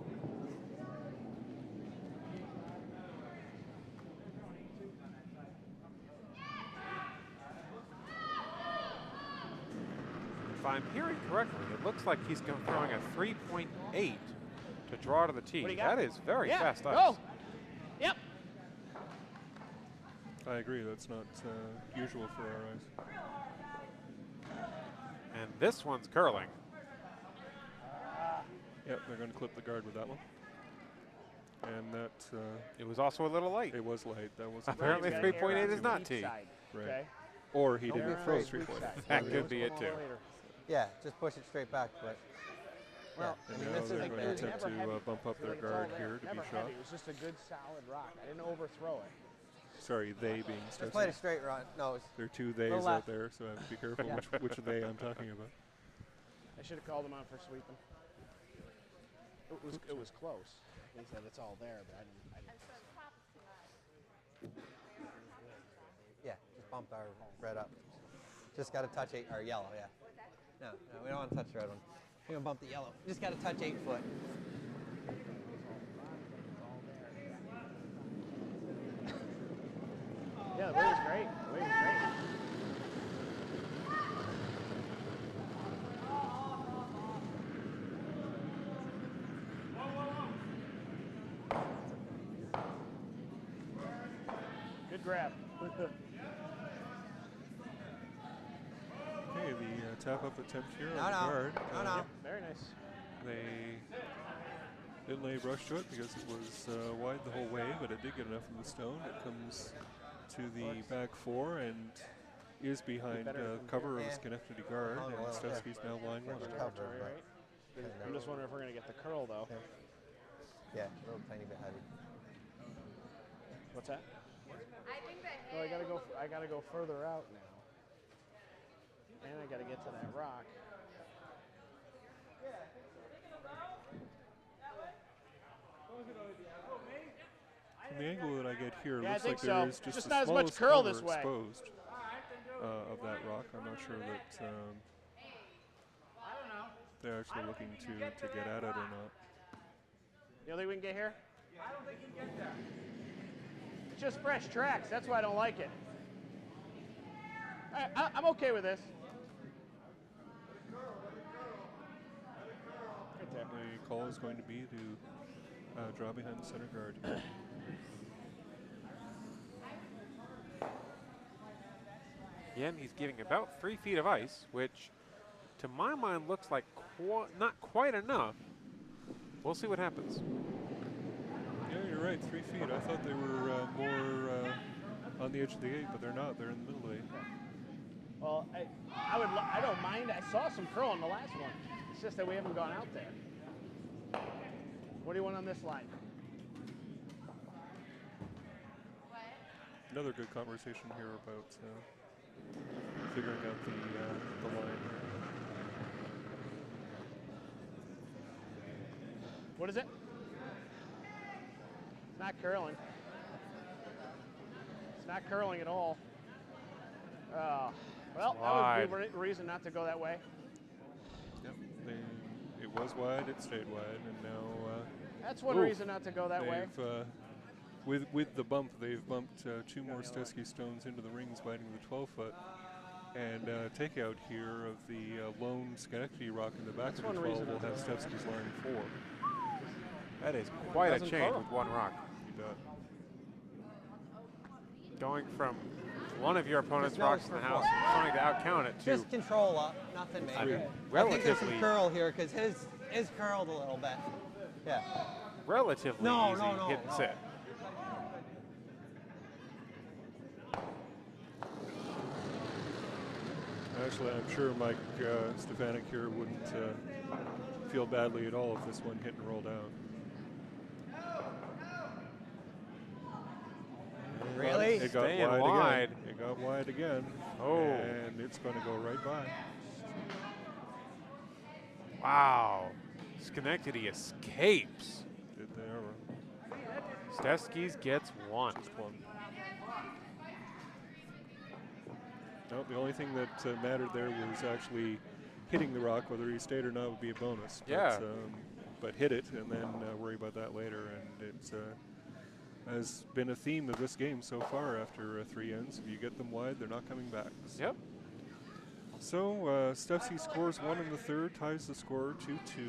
If I'm hearing correctly, it looks like he's throwing a 3.8 to draw to the tee. What do you got? That is very Yeah, fast ice. go. Yep. I agree, that's not usual for our eyes. And this one's curling. Yep, they're going to clip the guard with that one. And that It was also a little light. it was light. That was Apparently He's got 3.8 air on is not the tee. deep side. Right. Okay. or he Don't be didn't afraid. throw 3-point. That could be it too. Yeah, just push it straight back. But Well, yeah, And I mean, now this they're isn't going to bad. attempt Never heavy. to bump up their It's all guard there. here to Never be heavy. shot. It was just a good solid rock. I didn't overthrow it. Sorry, they being just played a Stefskis. straight run. No, it's There are two theys Little out left. there, so I have to be careful Yeah. which they I'm talking about. I should have called him out for sweeping. It was close. He said it's all there, but I didn't. yeah, just bumped our red up. Just got to touch 8 or yellow. Yeah. No, we don't want to touch the red one. We're gonna bump the yellow. Just got to touch 8 foot. Yeah, the wave was great. The wave was great. Good grab. Okay, the tap up attempt here No, on the no. guard. No, no. Very nice. They didn't lay brush to it because it was wide the whole way, but it did get enough of the stone. It comes to the back 4 and is behind cover of Yeah. Schenectady guard, Oh, and well, Stefskis now line Yeah, 1. we're covered, Territory, but- right? I'm just wondering if we're gonna get the curl though. Yeah, a little tiny bit heavy. What's that? I think that Oh, I gotta go further out now. And I gotta get to that rock. From the angle that I get here, it Yeah, I looks think like there so. is just Just the not as much smallest curl corner this way. exposed of that rock. I'm not sure that they're actually looking to get at it or not. You don't think we can get here? I don't think you can get there. It's just fresh tracks. That's why I don't like it. I'm okay with this. Right there. The call is going to be to draw behind the center guard. Again, he's giving about 3 feet of ice, which to my mind looks like not quite enough. We'll see what happens. Yeah, you're right, 3 feet. I thought they were more on the edge of the 8, but they're not. They're in the middle of the 8. Well, I don't mind. I saw some curl on the last one. It's just that we haven't gone out there. What do you want on this line? Another good conversation here about figuring out the line here. What is it? It's not curling. It's not curling at all. Well, that would be a reason not to go that way. Yep, it was wide, it stayed wide, and now That's one reason not to go that way. with the bump, they've bumped 2 more Stefskis stones into the rings, biting the 12-foot. And takeout here of the lone Schenectady rock in the back That's of one the 12 reason will not have to- Stefskis line 4. That is quite a Doesn't change curl. with 1 rock. You bet. Going from one of your opponent's Just rocks in nose the for house, 4. trying to outcount it to Just control up, nothing major. I mean, I think there's relatively, some curl here because his is curled a little bit. Yeah. relatively No, easy no, hit and no. sit. Actually, I'm sure Mike Stefanik here wouldn't feel badly at all if this one hit and rolled out. Really? It got Staying wide, wide. again. It got wide again. Oh. And it's going to go right by. Wow. Schenectady escapes. Did they ever? Stefskis gets one. Just one. No, the only thing that mattered there was actually hitting the rock. Whether he stayed or not would be a bonus. Yeah. But hit it and then worry about that later. And it has been a theme of this game so far after 3 ends. If you get them wide, they're not coming back. Yep. So Stefskis scores 1 in the third, ties the score 2-2.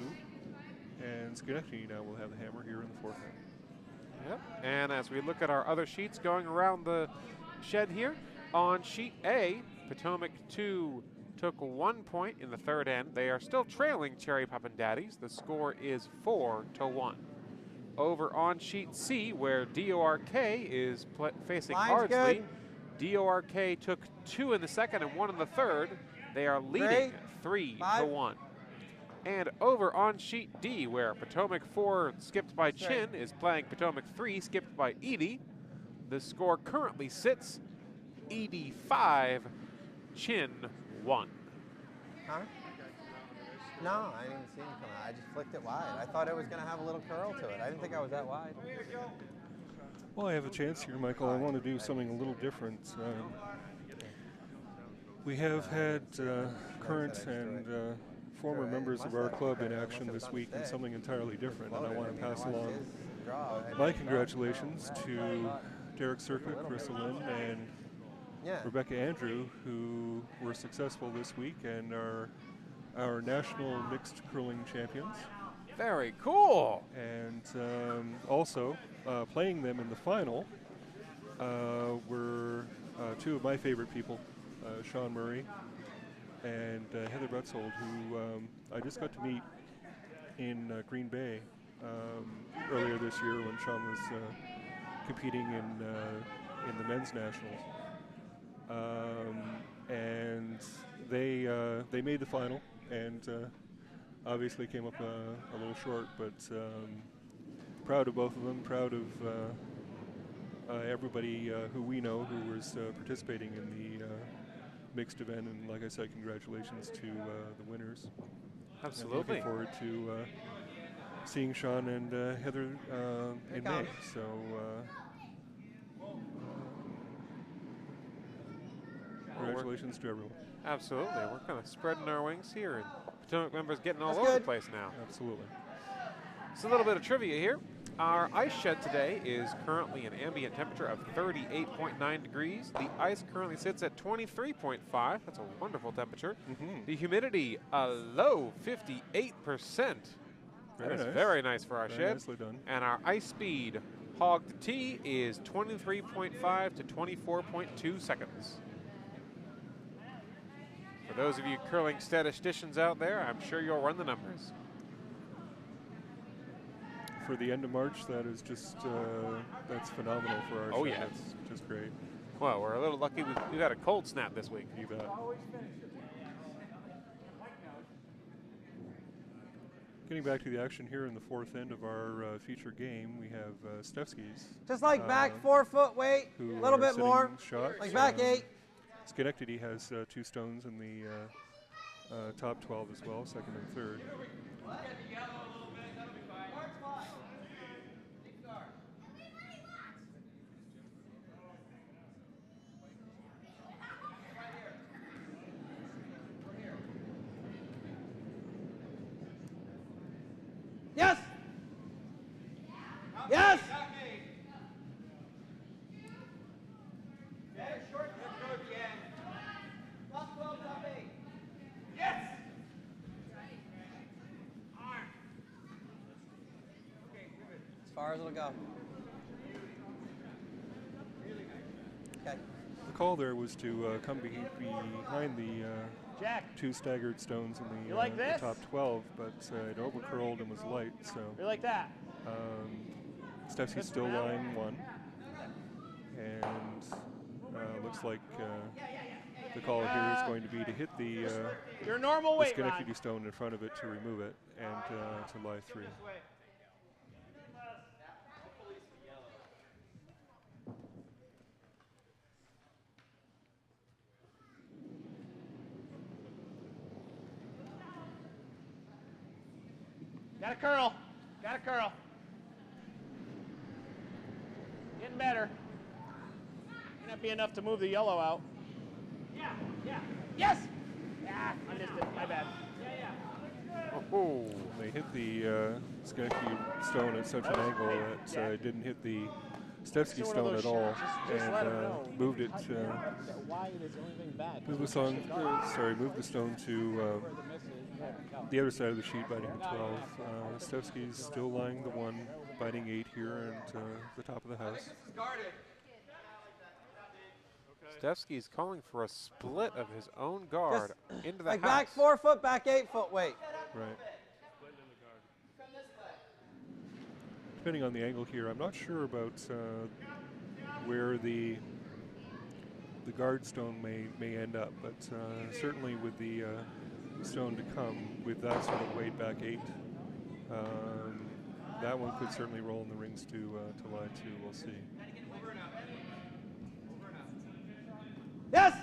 And Schenectady now will have the hammer here in the fourth end. Yep. And as we look at our other sheets going around the shed here, on sheet A, Potomac 2 took 1 point in the third end. They are still trailing Cherry Poppin' Daddies. The score is 4-1. Over on sheet C, where DORK is facing Line's Ardsley, good. DORK took 2 in the second and 1 in the third. They are leading 3-1. And over on sheet D, where Potomac 4 skipped by Chin is playing Potomac 3 skipped by Edie. The score currently sits Edie 5, Chin 1. Huh? No, I didn't see him come out. I just flicked it wide. I thought it was going to have a little curl to it. I didn't think I was that wide. Well, I have a chance here, Michael. I want to do something a little different. We have had current and former members of our club in action this week in something entirely different, and I want to pass along my congratulations to Derek Circuit, Carissa Lynn, and Rebecca Andrew, who were successful this week and are our national mixed curling champions. Very cool. And also playing them in the final were 2 of my favorite people, Sean Murray and Heather Betzold, who I just got to meet in Green Bay earlier this year when Sean was competing in the men's nationals. And they made the final and obviously came up a little short, but proud of both of them, proud of everybody who we know who was participating in the mixed event, and like I said, congratulations to the winners. Absolutely. And looking forward to seeing Sean and Heather in May. So congratulations to everyone. Absolutely. We're kind of spreading our wings here, and Potomac members getting all over the place now. Absolutely. So a little bit of trivia here. Our ice shed today is currently an ambient temperature of 38.9 degrees. The ice currently sits at 23.5. That's a wonderful temperature. The humidity, a low 58%. That is very nice for our shed. Nicely done. And our ice speed, hog to tee, is 23.5 to 24.2 seconds. For those of you curling statisticians out there, I'm sure you'll run the numbers. For the end of March, that is just, that's phenomenal for our show. That's just great. Well, we're a little lucky we've had a cold snap this week. You bet. Getting back to the action here in the fourth end of our feature game, we have Stefskis. Just like back 4 foot weight, a little bit more. Shots. Like back 8. Schenectady has 2 stones in the top 12 as well, second and third. Yes! Yes! As far as it'll go. Okay. The call there was to come behind the Jack. 2 staggered stones in You like the this? top 12, but it overcurled and was light. So You like that? Stefski's still lying 1, and looks like the call here is going to be to hit the Your normal weight, Ron. Schenectady stone in front of it to remove it and to lie 3. Got a curl. Got a curl. Getting better. May not be enough to move the yellow out. Yeah, yeah. Yes! Ah, I missed it. My bad. Oh, they hit the Schenectady stone at such an angle that it didn't hit the Stefskis stone at all, and moved it. Moved the stone to the other side of the sheet, biting the 12. Stefskis still lying the 1, biting 8 here, and the top of the house. Stefski's calling for a split of his own guard into the like house. back 4 foot, back 8 foot weight. Right. Depending on the angle here, I'm not sure about where the guard stone may end up, but certainly with the stone to come, with that sort of weight back 8, that one could certainly roll in the rings to lie 2. We'll see. Yes!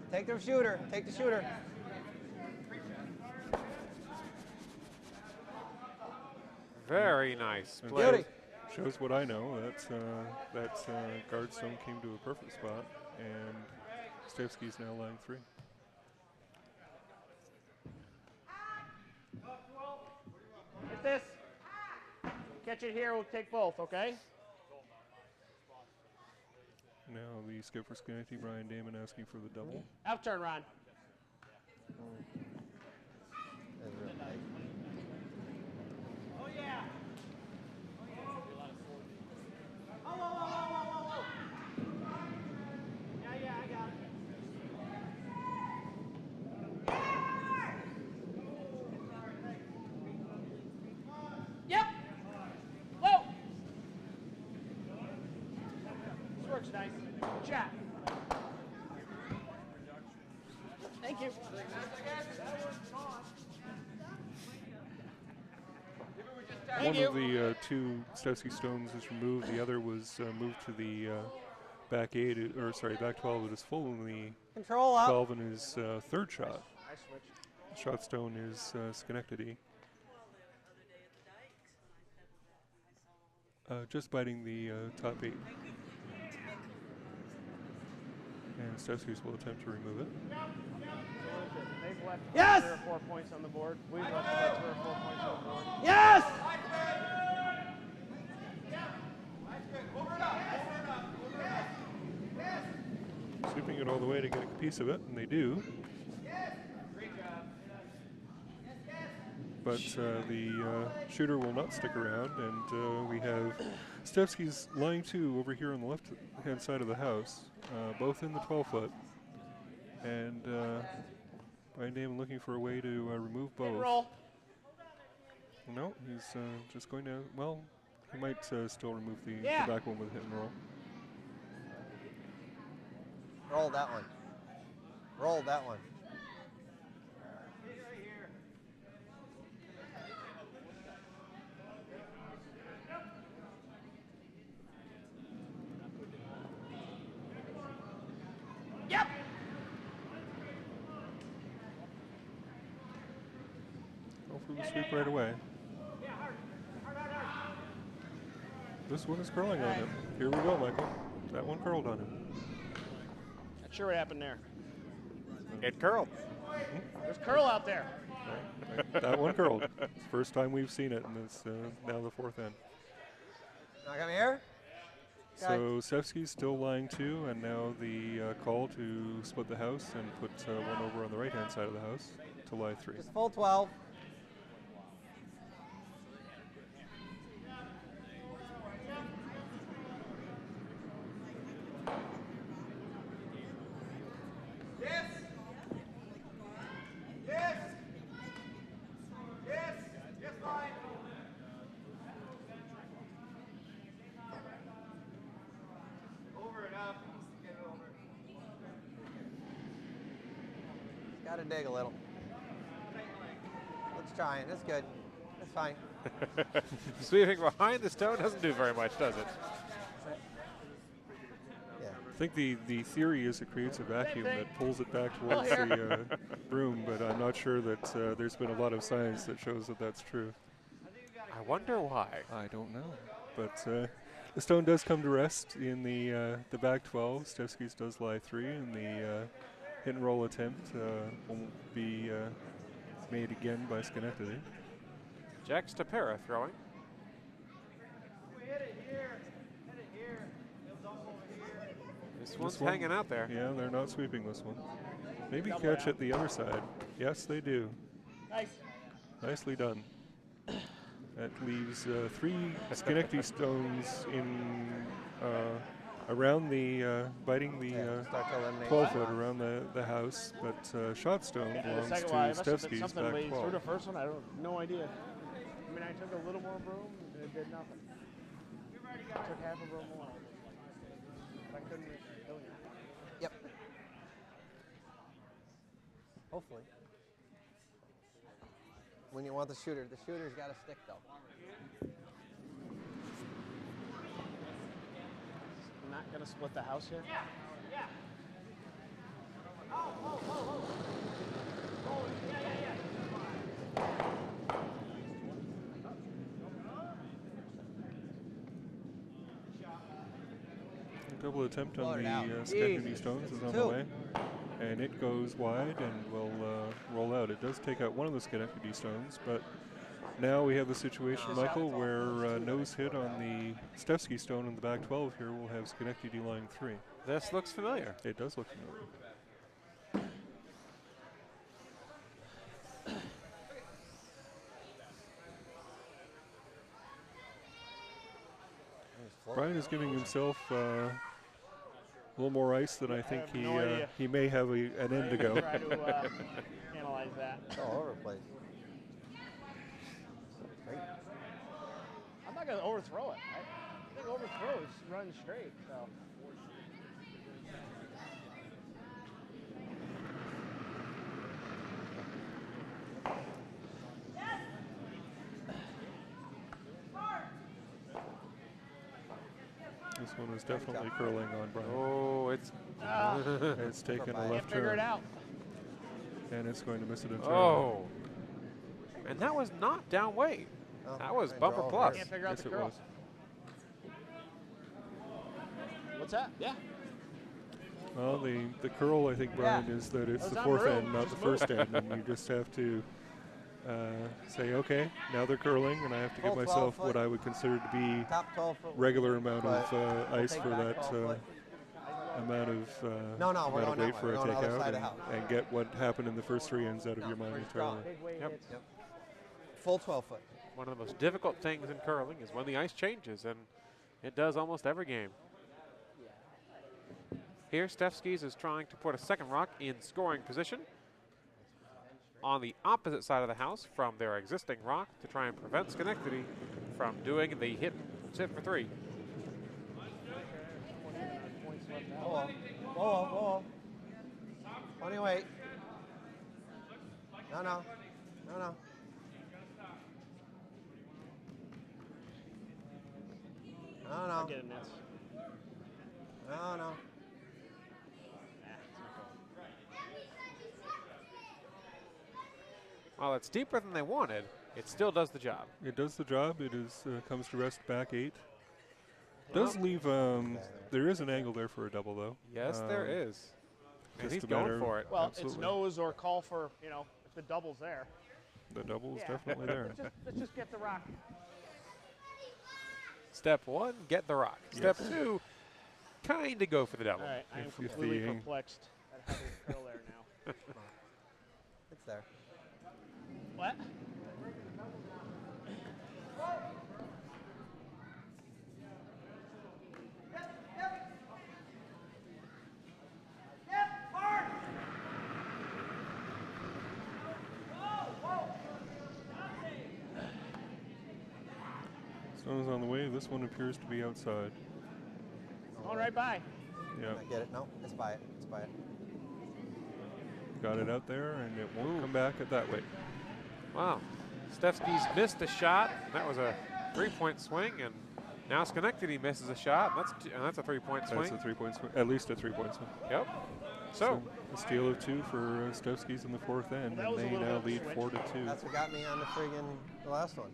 Take the shooter. Take the shooter. Very nice And split. shows what I know. That guard stone came to a perfect spot, and Stefski's now lying 3. Hit this. Catch it here. We'll take both, okay? Now the skipper Schenectady, Brian Damon, asking for the double. Out turn, Ron. Oh, yeah. Yeah, I got it. Yep. Whoa. This works nice. Good shot. Thank you. One of the 2 Stefski stones is removed. The other was moved to the back 8, or sorry, back 12. It is full in the Control up. 12 in his 3rd shot. Shot stone is Schenectady. Just biting the top 8. And Stefskis will attempt to remove it. They've left Yes! 3 or 4 points on the board. We've left about 3 or 4 points on the board. Yes! Sweeping it all the way to get a piece of it, and they do. But the shooter will not stick around, and we have Stefskis lying 2 over here on the left-hand side of the house, both in the 12-foot. And Brian Damon looking for a way to remove both. Roll. No, he's just going to, well, he might still remove the back one with hit and roll. Roll that one. Roll that one. Yep. Go for the sweep right away. This one is curling on him. Here we go, Michael. That one curled on him. Not sure what happened there. It curled. There's curl out there. That one curled. It's the first time we've seen it, and it's now the 4th end. Now come here. So Stefski's still lying 2, and now the call to split the house and put one over on the right-hand side of the house to lie 3. Just full 12. Gotta dig a little. Let's try it. It's good. It's fine. Sweeping behind the stone doesn't do very much, does it? Yeah. I think the theory is it creates a vacuum that pulls it back towards the broom, but I'm not sure that there's been a lot of science that shows that that's true. I wonder why. I don't know. But the stone does come to rest in the back 12. Stefskis does lie 3, and the hit and roll attempt will be made again by Schenectady. Jax Tapera throwing. This one's hanging out there. Yeah, they're not sweeping this one. Maybe catch at the other side. Yes, they do. Nice. Nicely done. That leaves 3 Schenectady stones in around the biting the Start to eliminate 12-foot around the house, but shot stone belongs to Stefskis back 12. Through the first one, I don't, no idea. I mean, I took a little more broom, and it did nothing. I took half a broom more. But I couldn't reach the billion. Yep. Hopefully. When you want the shooter's got to stick though. I'm not gonna split the house here. A double attempt on the Schenectady stones is on the way, and it goes wide and will roll out. It does take out one of the Schenectady stones, but now we have the situation, Michael, where nose hit on the Stefsky stone in the back 12 here will have Schenectady lying 3. This looks familiar. It does look familiar. Brian is giving himself a little more ice than I think he may have an end to go. Try to analyze that. It's all over the place. Great. I'm not gonna overthrow it. I think overthrow is run straight. So. This one is definitely curling on Brian. Oh, it's It's taken a left Figure it turn, out. and it's going to miss it in turn. oh, and that was not down weight. Oh, That was my bumper draw plus. hurts. Can't figure out Yes, the it curl. was. What's that? Yeah. Well, the curl, I think, Brian, is that it's That's the not fourth real. end, not the Just first end, and you just have to say, okay, now they're curling, and I have to give Full myself 12 what foot. I would consider to be Top 12 foot. regular amount But of we'll ice take for back that 12 foot. amount of No, no, we're amount of going weight that for way. a We're going on the other takeout, side of the house. and get what happened in the first 3 ends out of No, your mind first draw. entirely. Big weight Yep. hits. Yep. Full 12 foot. One of the most difficult things in curling is when the ice changes, and it does almost every game. Here, Stefskis is trying to put a second rock in scoring position on the opposite side of the house from their existing rock to try and prevent Schenectady from doing the hit and sit for 3. Whoa, whoa, whoa. Plenty of weight. No, no. No, no. No, I'll no. get in this. No, no. While it's deeper than they wanted, it still does the job. It does the job. It is comes to rest back 8. Does leave, there is an angle there for a double, though. Yes, there is. And just he's a going matter- for it. Well, Absolutely. it's nose or call for, you know, if the double's there. The double is Yeah. definitely there. Let's just get the rock. Step 1, get the rock. Step 2, kind of go for the double. All right, I am If the completely ang- perplexed at how they curl there now. It's there. What? Stone is on the way. This one appears to be outside. Going right by. Yeah. I get it. No, it's by it. It's by it. got it out there, and it won't come back at that way. Wow. Stefskis missed a shot. That was a 3-point swing, and now Schenectady misses a shot. And that's a 3-point swing. That's a 3-point swing, at least a 3-point swing. Yep. So a steal of 2 for Stefskis in the 4th end, and they now lead 4-2. That's what got me on the last one.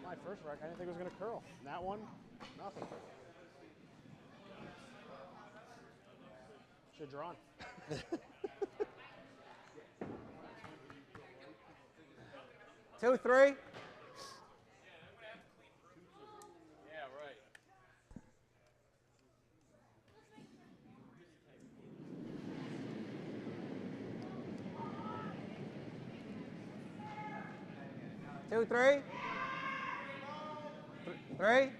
My first rack, I didn't think it was going to curl. And that one, nothing. Should have drawn. 2-3. yeah, right. Two, three. 3.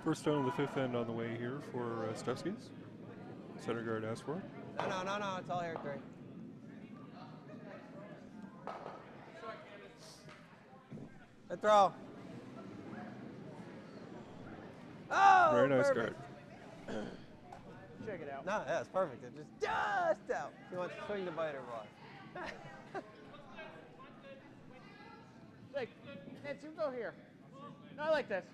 First stone of the 5th end on the way here for Stefskis. Center guard asked for it. No. It's all here. 3. Good throw. Oh, Very nice perfect. guard. Check it out. No, yeah, it's perfect. It's just out. He wants to swing the biter ball. Like, Nancy, you go here. No, I like this.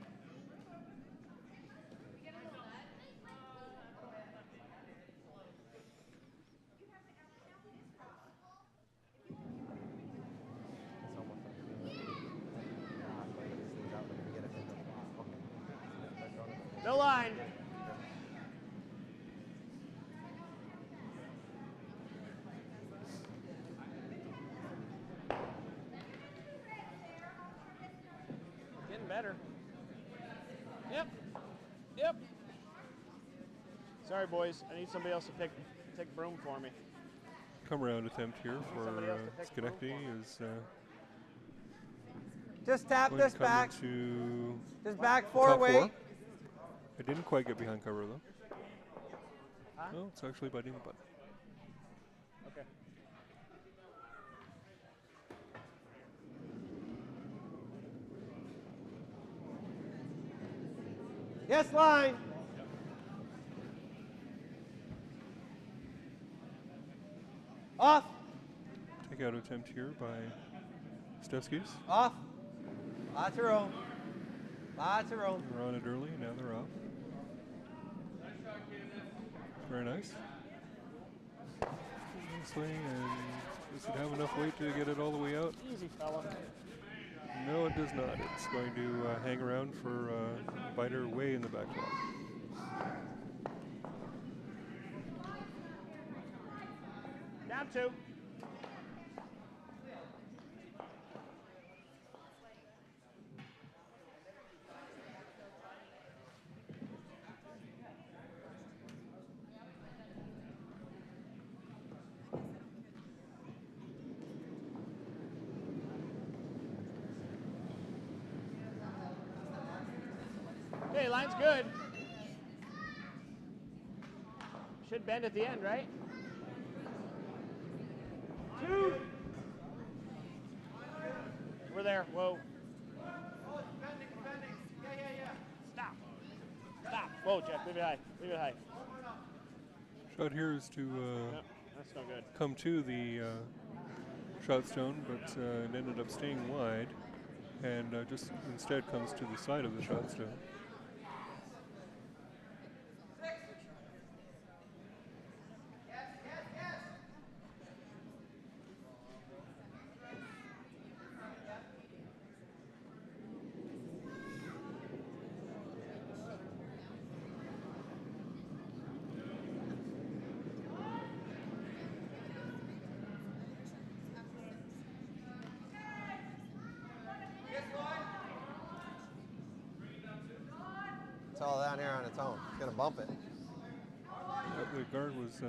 No line. Getting better. Yep. Sorry, boys. I need somebody else to take broom for me. Come around attempt here for Schenectady is Just tap going this to come back. into Just back top 4 weight. 4. It didn't quite get behind cover though. Huh? No, it's actually biting the butt. Okay. Yes, line. Off. Take out attempt here by Stefskis. Off. Lots of room. Lots of room. They're on it early, now they're off. Very nice. Swing, and does it have enough weight to get it all the way out? Easy, fella. No, it does not. It's going to hang around for biter way in the back wall. Down 2. Okay, line's good. Should bend at the end, right? 2. We're there. Whoa. Stop. Whoa, Jeff. Leave it high. Leave it high. Shot here is to No, that's no good. come to the shot stone, but it ended up staying wide, and just instead comes to the side of the shot stone. It's all down here on its own. It's going to bump it. The guard was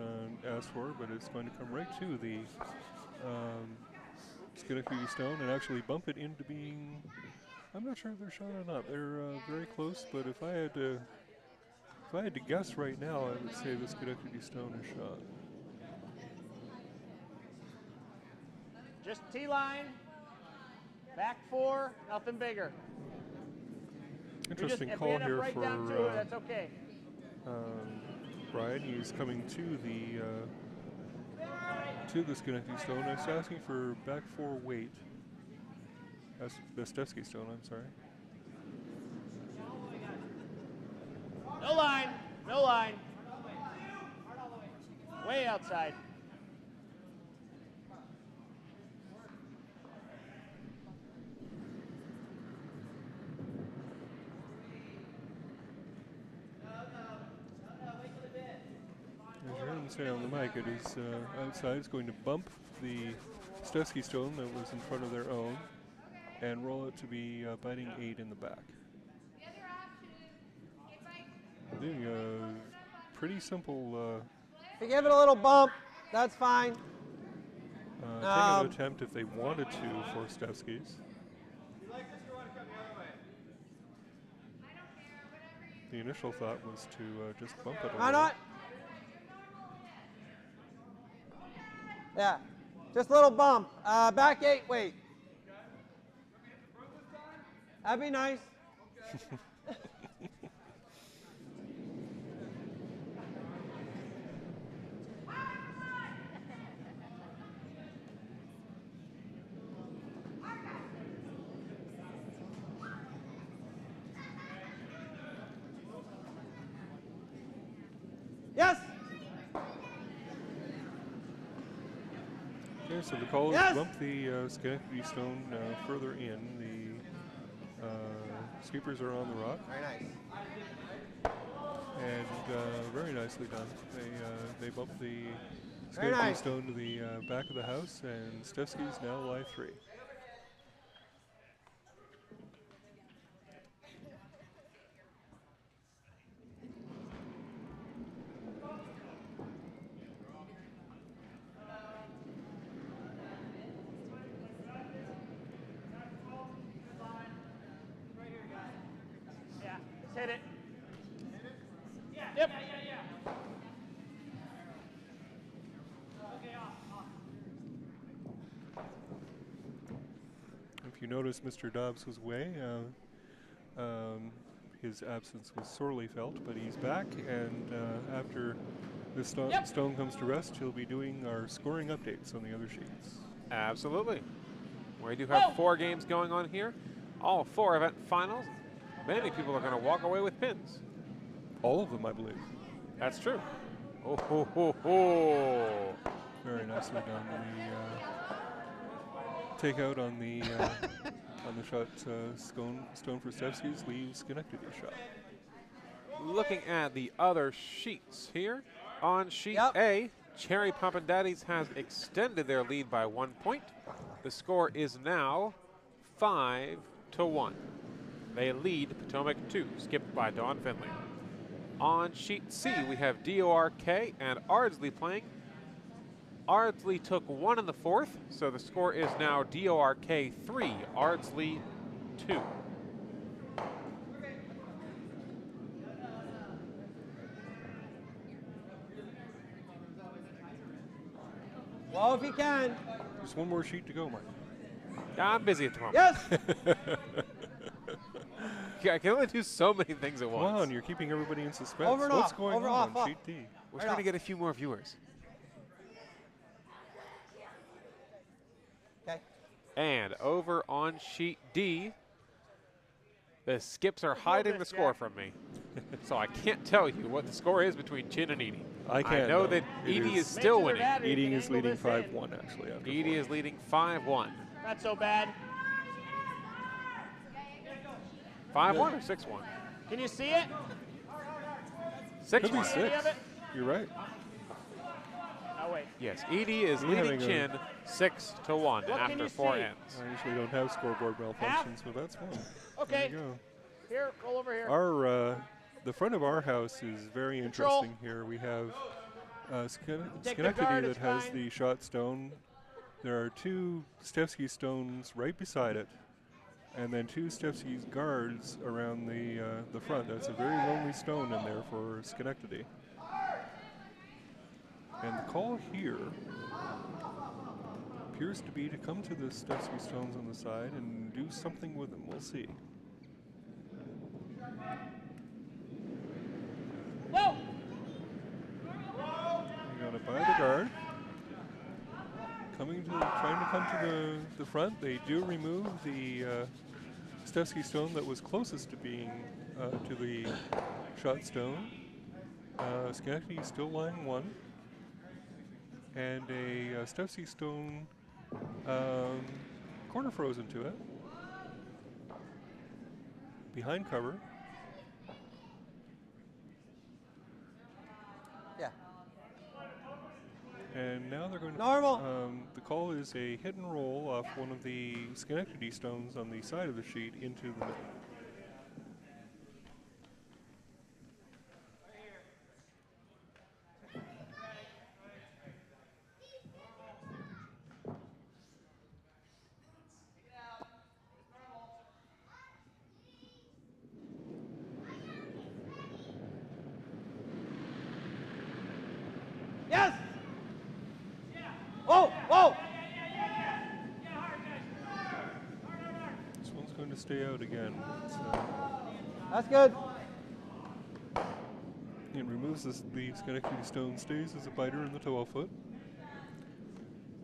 asked for, but it's going to come right to the Schenectady stone and actually bump it into being. I'm not sure if they're shot or not. They're very close, but if I had to guess right now, I would say the Schenectady stone is shot. Just T-line. Back 4. Nothing bigger. Interesting If we call end up here right for down to it, that's okay. Brian. He's coming to the to the Schenectady stone. I was asking for back 4 weight. That's the Stefskis stone, I'm sorry. No line. No line. Way outside. As you heard him say on the mic, it is outside. It's going to bump the Stefski stone that was in front of their own and roll it to be biting 8 in the back. Doing a pretty simple If you give it a little bump, that's fine. taking an attempt if they wanted to for Stefskis. The initial thought was to just bump it a Why little. not? Yeah, just a little bump. Back 8 weight. That'd be nice. Yes. Okay, so the call is Yes. bump the Schenectady stone further in. The sweepers are on the rock. Very nice. And very nicely done. They bump the Very Schenectady nice. stone to the back of the house, and Stefskis now lie 3. Yeah, just hit it. Yep. If you notice, Mr. Dobbs was away. His absence was sorely felt, but he's back, and after this stone comes to rest, he'll be doing our scoring updates on the other sheets. Absolutely. We do have 4 games going on here. All 4 event finals. Many people are going to walk away with pins. All of them, I believe. That's true. Oh, ho, ho, ho. Very nicely done. The takeout on the on the shot stone for Stefskis leaves Schenectady shot. Looking at the other sheets here. On sheet A, Cherry Poppin' Daddies has extended their lead by 1 point. The score is now 5-1. They lead Potomac 2, skipped by Dawn Finley. On sheet C, we have DORK and Ardsley playing. Ardsley took 1 in the 4th, so the score is now DORK 3, Ardsley 2. Well, if you can. Just 1 more sheet to go, Mike. I'm busy at the moment. Yes. Yeah, I can only do so many things at Come once. on, you're keeping everybody in suspense. Over and What's off, going over, on off, off. sheet D? We're trying to get a few more viewers. Okay. And over on sheet D, the skips are hiding the score from me. So I can't tell you what the score is between Chin and Edie. I can. know though. that It Edie is still winning. Edie is leading 5-1 actually. After Edie 4. is leading 5-1. Not so bad. 5-1 or 6-1? Can you see it? Could be 6-1. 6. You're right. Oh, wait. Yes, Edie is You're leading having Chin 6-1 What can after you 4 see? ends. I usually don't have scoreboard malfunctions, but that's one. Okay. There you go. Here, roll over here. Our the front of our house is very Control. interesting here. We have Take the guard, Schenectady that it's has fine. the shot stone. There are 2 Stefski stones right beside it, and then 2 Stefski's guards around the front. That's a very lonely stone in there for Schenectady. And the call here appears to be to come to the Stefski stones on the side and do something with them. We'll see. Whoa! You're going to buy the guard. trying to come to the front. They do remove the Stefskis stone that was closest to being to the shot stone. Schenectady is still line 1. And a Stefskis stone corner frozen to it. Behind cover. Yeah. And now they're going to... Normal. The call is a hit and roll off one of the Schenectady stones on the side of the sheet into the middle. Yes. Oh, oh. This one's going to stay out again. That's good. It removes the Schenectady stone, stays as a biter in the 12 foot.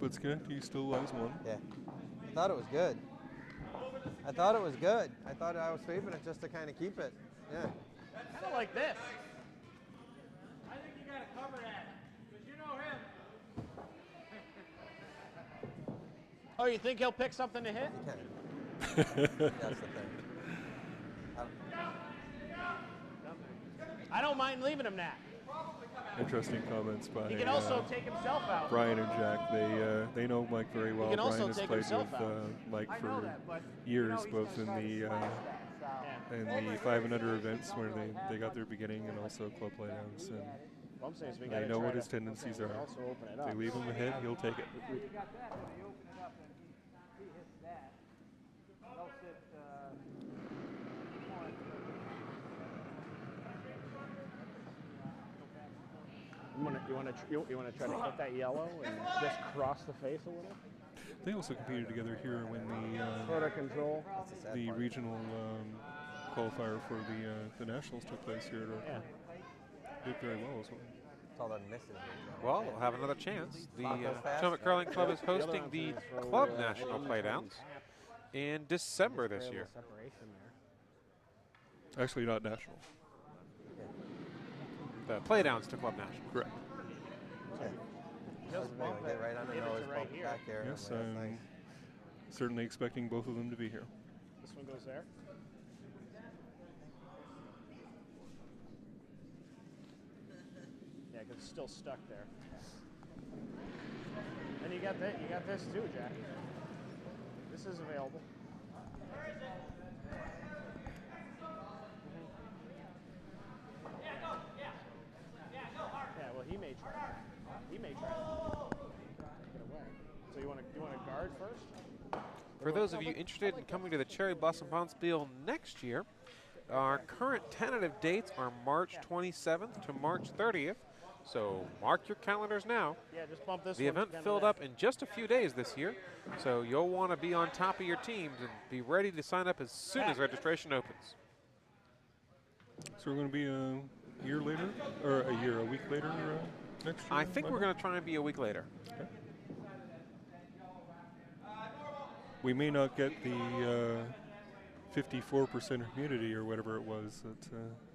But Schenectady still lies 1. Yeah. I thought it was good. I thought it was good. I thought I was sweeping it just to kind of keep it. Yeah. Kind of like this. I think you got to cover that, because you know him. Oh, you think he'll pick something to hit? You can. That's the thing. I don't mind leaving him that. Interesting comments by He can also take himself out. Brian and Jack. They know Mike very well. He can also Brian has take played himself with out. Mike for years, both in the 5 and under events where they got their beginning, and also club playdowns. And Well, I'm saying is we they gotta know try what to his tendencies are. also open it If up. they leave him ahead, he'll take it. You want to try to hit that yellow and just cross the face a little? They also competed together here when Sort of control. the regional qualifier for the nationals took place here. Yeah. Did very well as well. It's all that misses. Well, we'll have another chance. The Potomac Curling Club is hosting the Club National Playdowns in December this year. Actually, not national. The Playdowns to Club National. Correct. Just bump it. Get right on the nose, right bump here. back here. Yes, That's I'm nice. certainly expecting both of them to be here. This one goes there. Yeah, because it's still stuck there. And you got that. You got this too, Jack. This is available. Yeah, well, he may try. He may try. Take it away. So you want a guard first? For those of you interested in coming to the Cherry Blossom Bonspiel next year, our current tentative dates are March 27th to March 30th. So mark your calendars now. Yeah, just bump this The one event down to filled that. up in just a few days this year, so you'll want to be on top of your teams and be ready to sign up as soon as registration opens. So we're going to be a year later, or a week later next year? I think we're going to try and be a week later. Okay. We may not get the 54% humidity or whatever it was. That,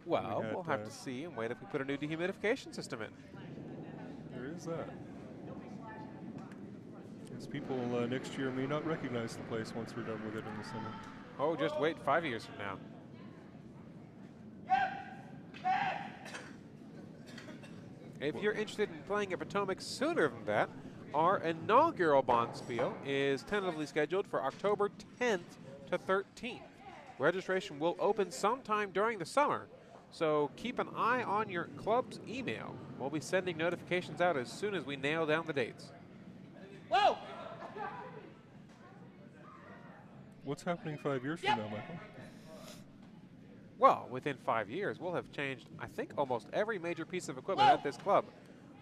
Well, we had, we'll have to see and wait if we put a new dehumidification system in. There is that. As people next year may not recognize the place once we're done with it in the summer. Oh, just wait 5 years from now. If you're interested in playing at Potomac sooner than that, our inaugural Bonspiel is tentatively scheduled for October 10th to 13th. Registration will open sometime during the summer, so keep an eye on your club's email. We'll be sending notifications out as soon as we nail down the dates. Whoa! What's happening 5 years from now, Michael? Well, within 5 years, we'll have changed, I think, almost every major piece of equipment at this club.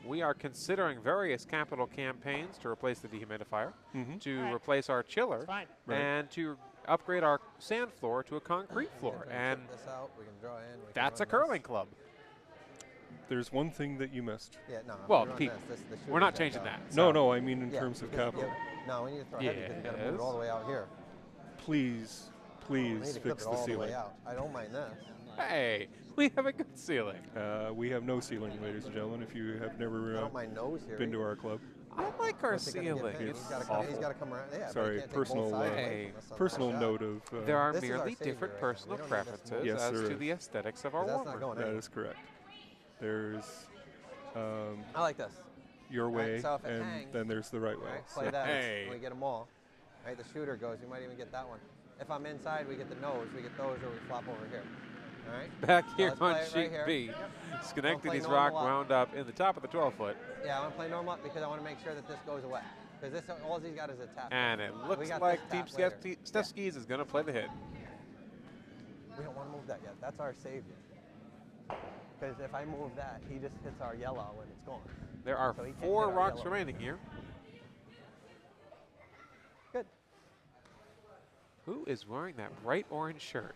We are considering various capital campaigns to replace the dehumidifier, to replace our chiller, and to upgrade our sand floor to a concrete floor. And This out, we can draw in, we can that's a run this. curling club. There's one thing that you missed. Yeah, no. Well, we're on Pete, this, the we're not shooter's changing out. that. No, so- no, I mean in Yeah, terms of because- capital. yeah, no, we need to throw heavy because we got to move it all the way out here. Please, We need please to clip fix it the all the way ceiling. out. I don't mind this. Hey, we have a good ceiling. We have no ceiling, ladies and gentlemen, if you have I never don't mind nose here. been to either. our club. I like our What's he gonna give ceiling. him? It's He's gotta awful. come around. Yeah, but he Sorry, can't take both personal, sides away Hey, from us on personal that note shot. of there are This is our merely savior different right here. personal We don't need this preferences move. Yes, as there to is. the aesthetics of our 'Cause that's not warmer. going that anywhere. is correct. There's I like this. your Right, way, so if it and hangs- then there's the right way. Right, play So- that. Hey. And we get them all. Right, the shooter goes. You might even get that one. If I'm inside, we get the nose. We get those, or we flop over here. All right. Back So here let's on play it sheet right B, here. Schenectady's normal rock up. wound up in the top of the 12-foot, Yeah, I want to play normal up because I want to make sure that this goes away. Because this, all he's got is a tap. and it We looks got like this Team tap later. Stefskis is going to play the hit. We don't want to move that yet. That's our savior. Because if I move that, he just hits our yellow and it's gone. There are So he can't 4 hit our rocks yellow. remaining here. Good. Who is wearing that bright orange shirt?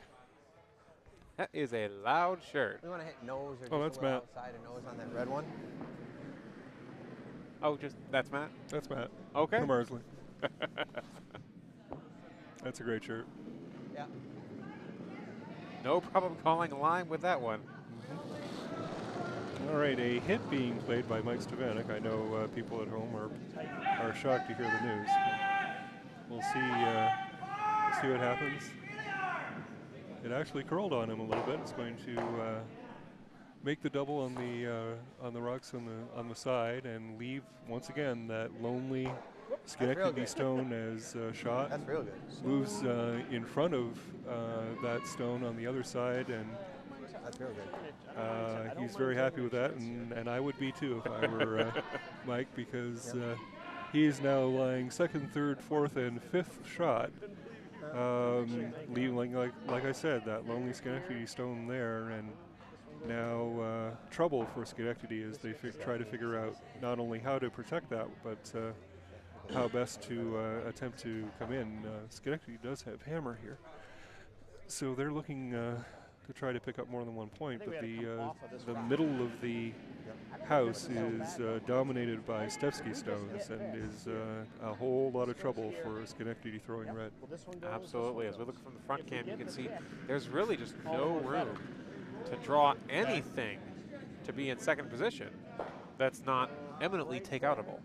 That is a loud shirt. We want to hit nose or just Oh, that's a little Matt. outside of nose on that red one. Oh, just that's Matt? That's Matt Okay. from Arsley. That's a great shirt. Yeah. No problem calling a line with that one. All right, a hit being played by Mike Stevanik. I know people at home are shocked to hear the news. We'll see what happens. It actually curled on him a little bit. It's going to make the double on the rocks on the side and leave once again that lonely Schenectady good. stone as shot. That's real good. Moves in front of that stone on the other side, and That's real good. he's very happy with that, and I would be too if I were Mike, because he is now lying second, third, fourth, and fifth shot, leaving like I said, that lonely Schenectady stone there, and now trouble for Schenectady as they try to figure out not only how to protect that, but how best to attempt to come in. Schenectady does have hammer here, so they're looking to try to pick up more than 1 point, but the middle of the house is dominated by Stefskis stones and is a whole lot of trouble for Schenectady throwing red. Absolutely. As we look from the front cam, you can see there's really just no room to draw anything to be in second position that's not eminently takeoutable.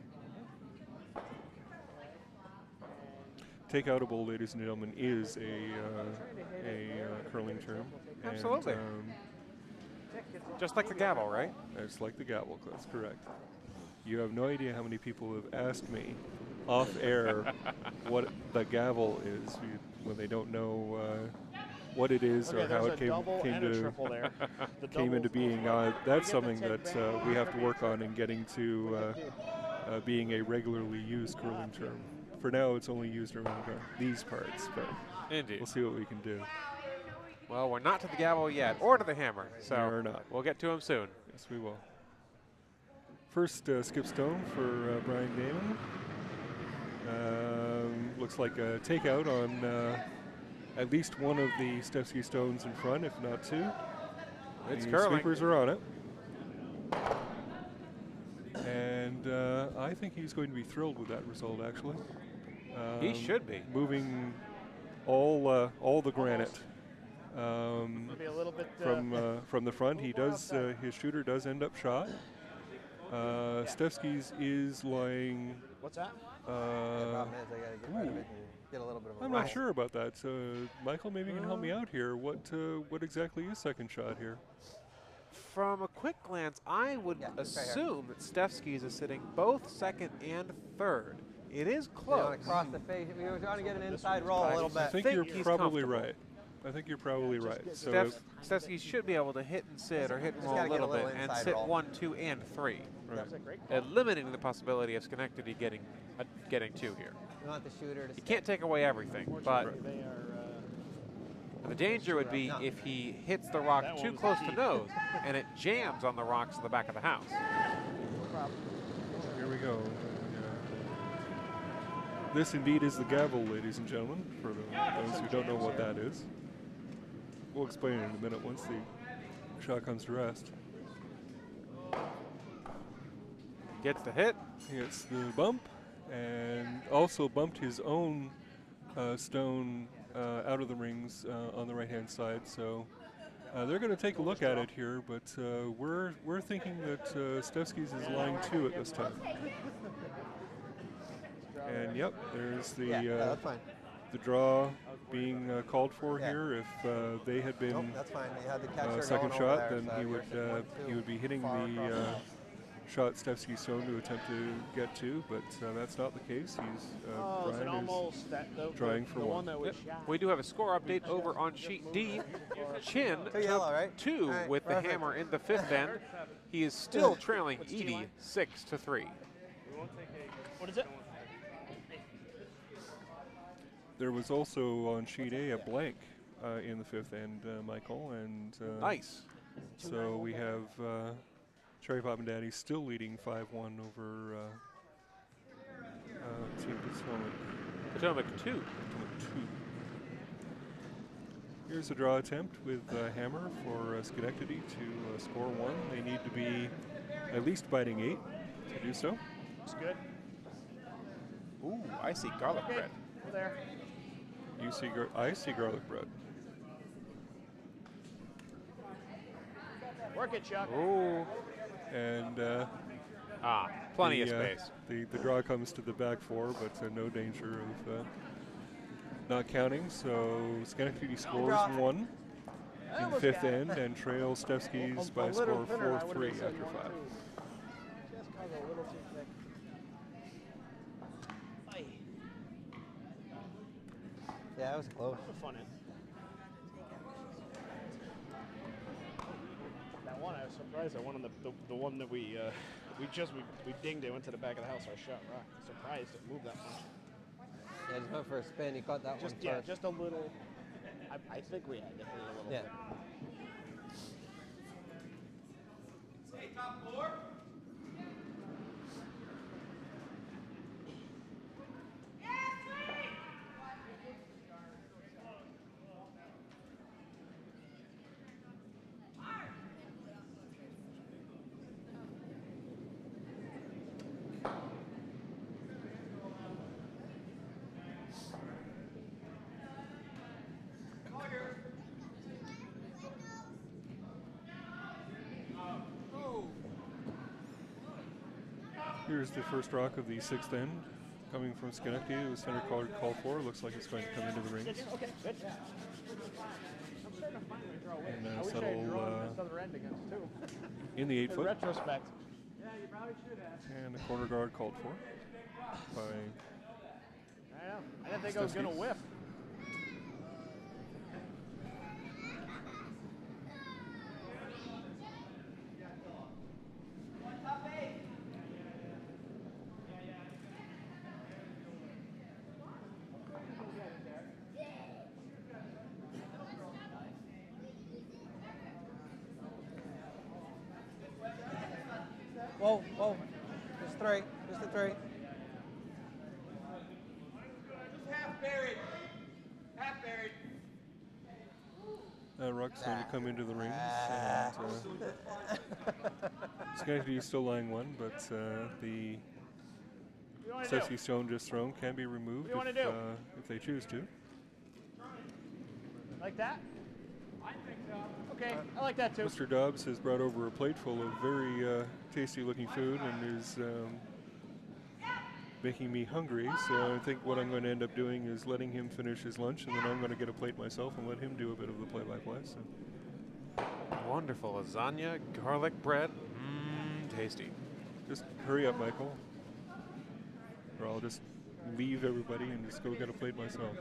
Takeoutable, ladies and gentlemen, is a curling term. Absolutely. And, Just like the gavel, right? it's like the gavel, that's correct. You have no idea how many people have asked me off air what the gavel is when they don't know what it is or how it came into being. That's something that we have to work on in getting to being a regularly used curling term. For now, it's only used around these parts, but Indeed. we'll see what we can do. Well, we're not to the gavel yet, or to the hammer, so We are not. we'll get to him soon. Yes, we will. First skip stone for Brian Damon. Looks like a takeout on at least one of the Stefsky stones in front, if not two. It's the curling. sweepers are on it. And I think he's going to be thrilled with that result, actually. He should be. Moving all the granite Maybe a little bit from the front. He does his shooter does end up shot. Stefskis is lying. What's that? The problem is I got to get rid of it and get a little bit of a I'm not sure about that. Michael, maybe you can help me out here. What exactly is second shot here? From a quick glance, I would assume that Stefskis is sitting both second and third. It is You close. want to cross the face. We were trying to get an inside roll a little I bit. think think you're he's probably comfortable. right. I think you're probably right. So Stefskis should be able to hit and sit or hit and Just roll a gotta get a little little bit and inside sit roll. 1, 2, and 3, eliminating the possibility of Schenectady getting 2 here. We want the shooter to You can't take away everything, but the danger would be if he hits the rock too close to nose and it jams on the rocks in the back of the house. here we go. This indeed is the gavel, ladies and gentlemen, for those who don't know what that is. We'll explain it in a minute once the shot comes to rest. Gets the hit. He gets the bump, and also bumped his own stone out of the rings on the right-hand side. So they're going to take a look at it here, but we're thinking that Stefskis is line 2 at this time. And yep, there's the that's fine. the draw being called for here. If they had been That's fine. They had the catcher second going shot, over then there, he so would you're 1-2 he would be hitting far the across the net. shot Stefski's stone to attempt to get to, but that's not the case. He's Brian almost trying for the one. that was shot. We do have a score update over on sheet D. Chin Two yellow, took right? 2 All right, with the perfect. hammer in the 5th end. He is still trailing Edie 6-3. What is it? There was also on sheet A a blank in the 5th end, Michael, and Nice. so we have Cherry Pop and Daddy still leading 5-1 over Team Potomac. Potomac 2. Here's a draw attempt with Hammer for Schenectady to score 1. They need to be at least biting 8 to do so. It's good. Ooh, I see garlic bread. Over there. I see garlic bread. Work it, Chuck. Ooh. And Plenty of space. The draw comes to the back 4, but no danger of not counting. So Schenectady scores 1 in the 5th end and trails Stefskis by a score of 4-3 after 5. Just cause a little too thick. Yeah, it was close. Fun it. That one, I was surprised. I won on the one that we dinged. It went to the back of the house. I shot rock. Surprised it moved that much. Yeah, just went for a spin. He caught that one first. Just a little. I think we had to hit it a little bit. Here's the first rock of the 6th end, coming from Schenectady. It was center called for. Looks like it's going to come into the rings. Okay, good. I'm starting to finally draw away. And I wish I settle had drawn this other end against too. in the 8 In foot. retrospect. Yeah, you probably should have. And the corner guard called for by I know. I didn't think I was going to Stefskis. whiff. Whoa. Just 3. Just a 3. Rock's going to come into the rings. And, Schenectady is still lying 1, but the Stefski stone just thrown can be removed if they choose to. Like that? I think so. Okay, I like that too. Mr. Dobbs has brought over a plate full of very tasty-looking food and is making me hungry. So I think what I'm going to end up doing is letting him finish his lunch, and then I'm going to get a plate myself and let him do a bit of the play-by-play. So. Wonderful lasagna, garlic bread. Tasty. Just hurry up, Michael, or I'll just leave everybody and just go get a plate myself.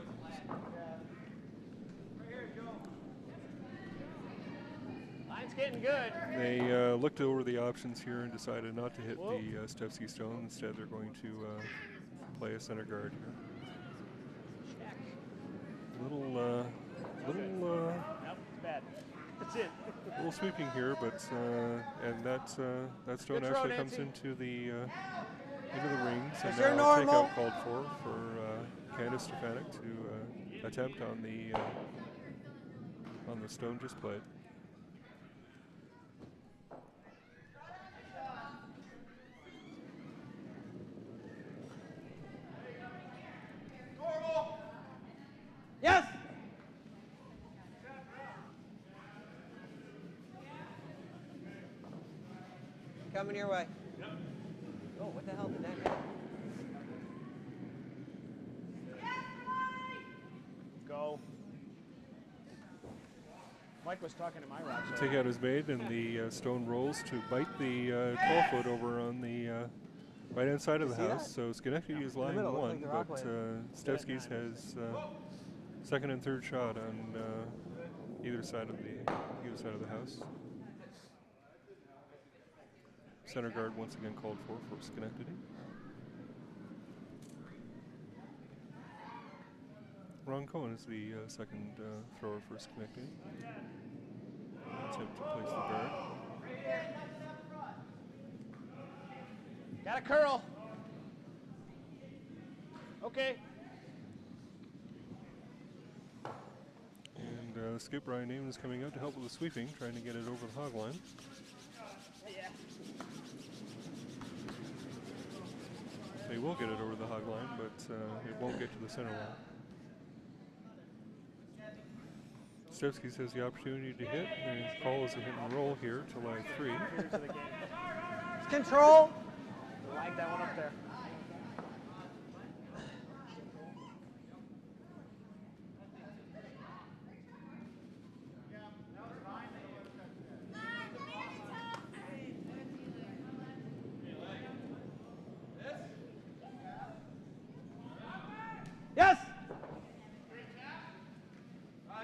Line's getting good. They looked over the options here and decided not to hit the Stefski stone. Instead, they're going to play a center guard here. Little Nope, it's bad. That's it. a little sweeping here, but and that stone Good throw, actually comes Nancy. into the rings, and Is there now a normal? takeout called for Candace Stefanik to attempt on the stone just played. Coming your way. Oh, what the hell did that hit? Go. Mike was talking to my rock. So Takeout is made, and the stone rolls to bite the 12-foot over on the right-hand side of the see house. that? So Schenectady is line middle, looked one, like the rock but went. Stefskis has second and third shot on either side of the house. Center guard once again called for Schenectady. Ron Cohen is the second thrower for Schenectady. Attempt to place the guard. got a curl. Okay. And Skip Ryan Naaman is coming out to help with the sweeping, trying to get it over the hog line. They will get it over the hog line, but it won't get to the center line. Stefskis has the opportunity to hit, and his call is a hit and roll here to line 3. Control. Like that one up there. Yes.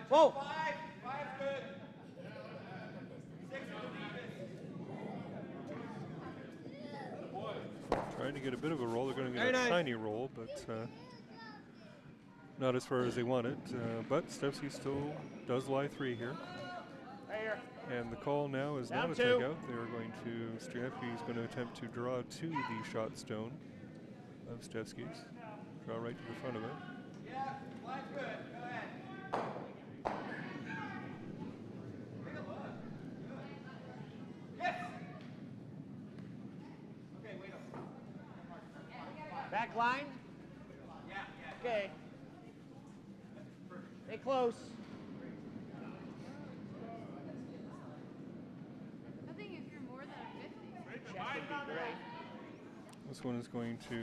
Whoa. Trying to get a bit of a roll. They're going to get Very a nice. tiny roll, but not as far as they wanted. But Stefskis still does lie 3 here. Right here. And the call now is Down not a 2. takeout. They're going to, Schenectady is going to attempt to draw to the shot stone of Stefskis. Draw right to the front of it. Yeah, line's good. Go ahead. Take a look. Good. Yes. Okay, wait up. Back line. Yeah. Okay. Stay close. I think if you're more than a 50. Check would be great. This one is going to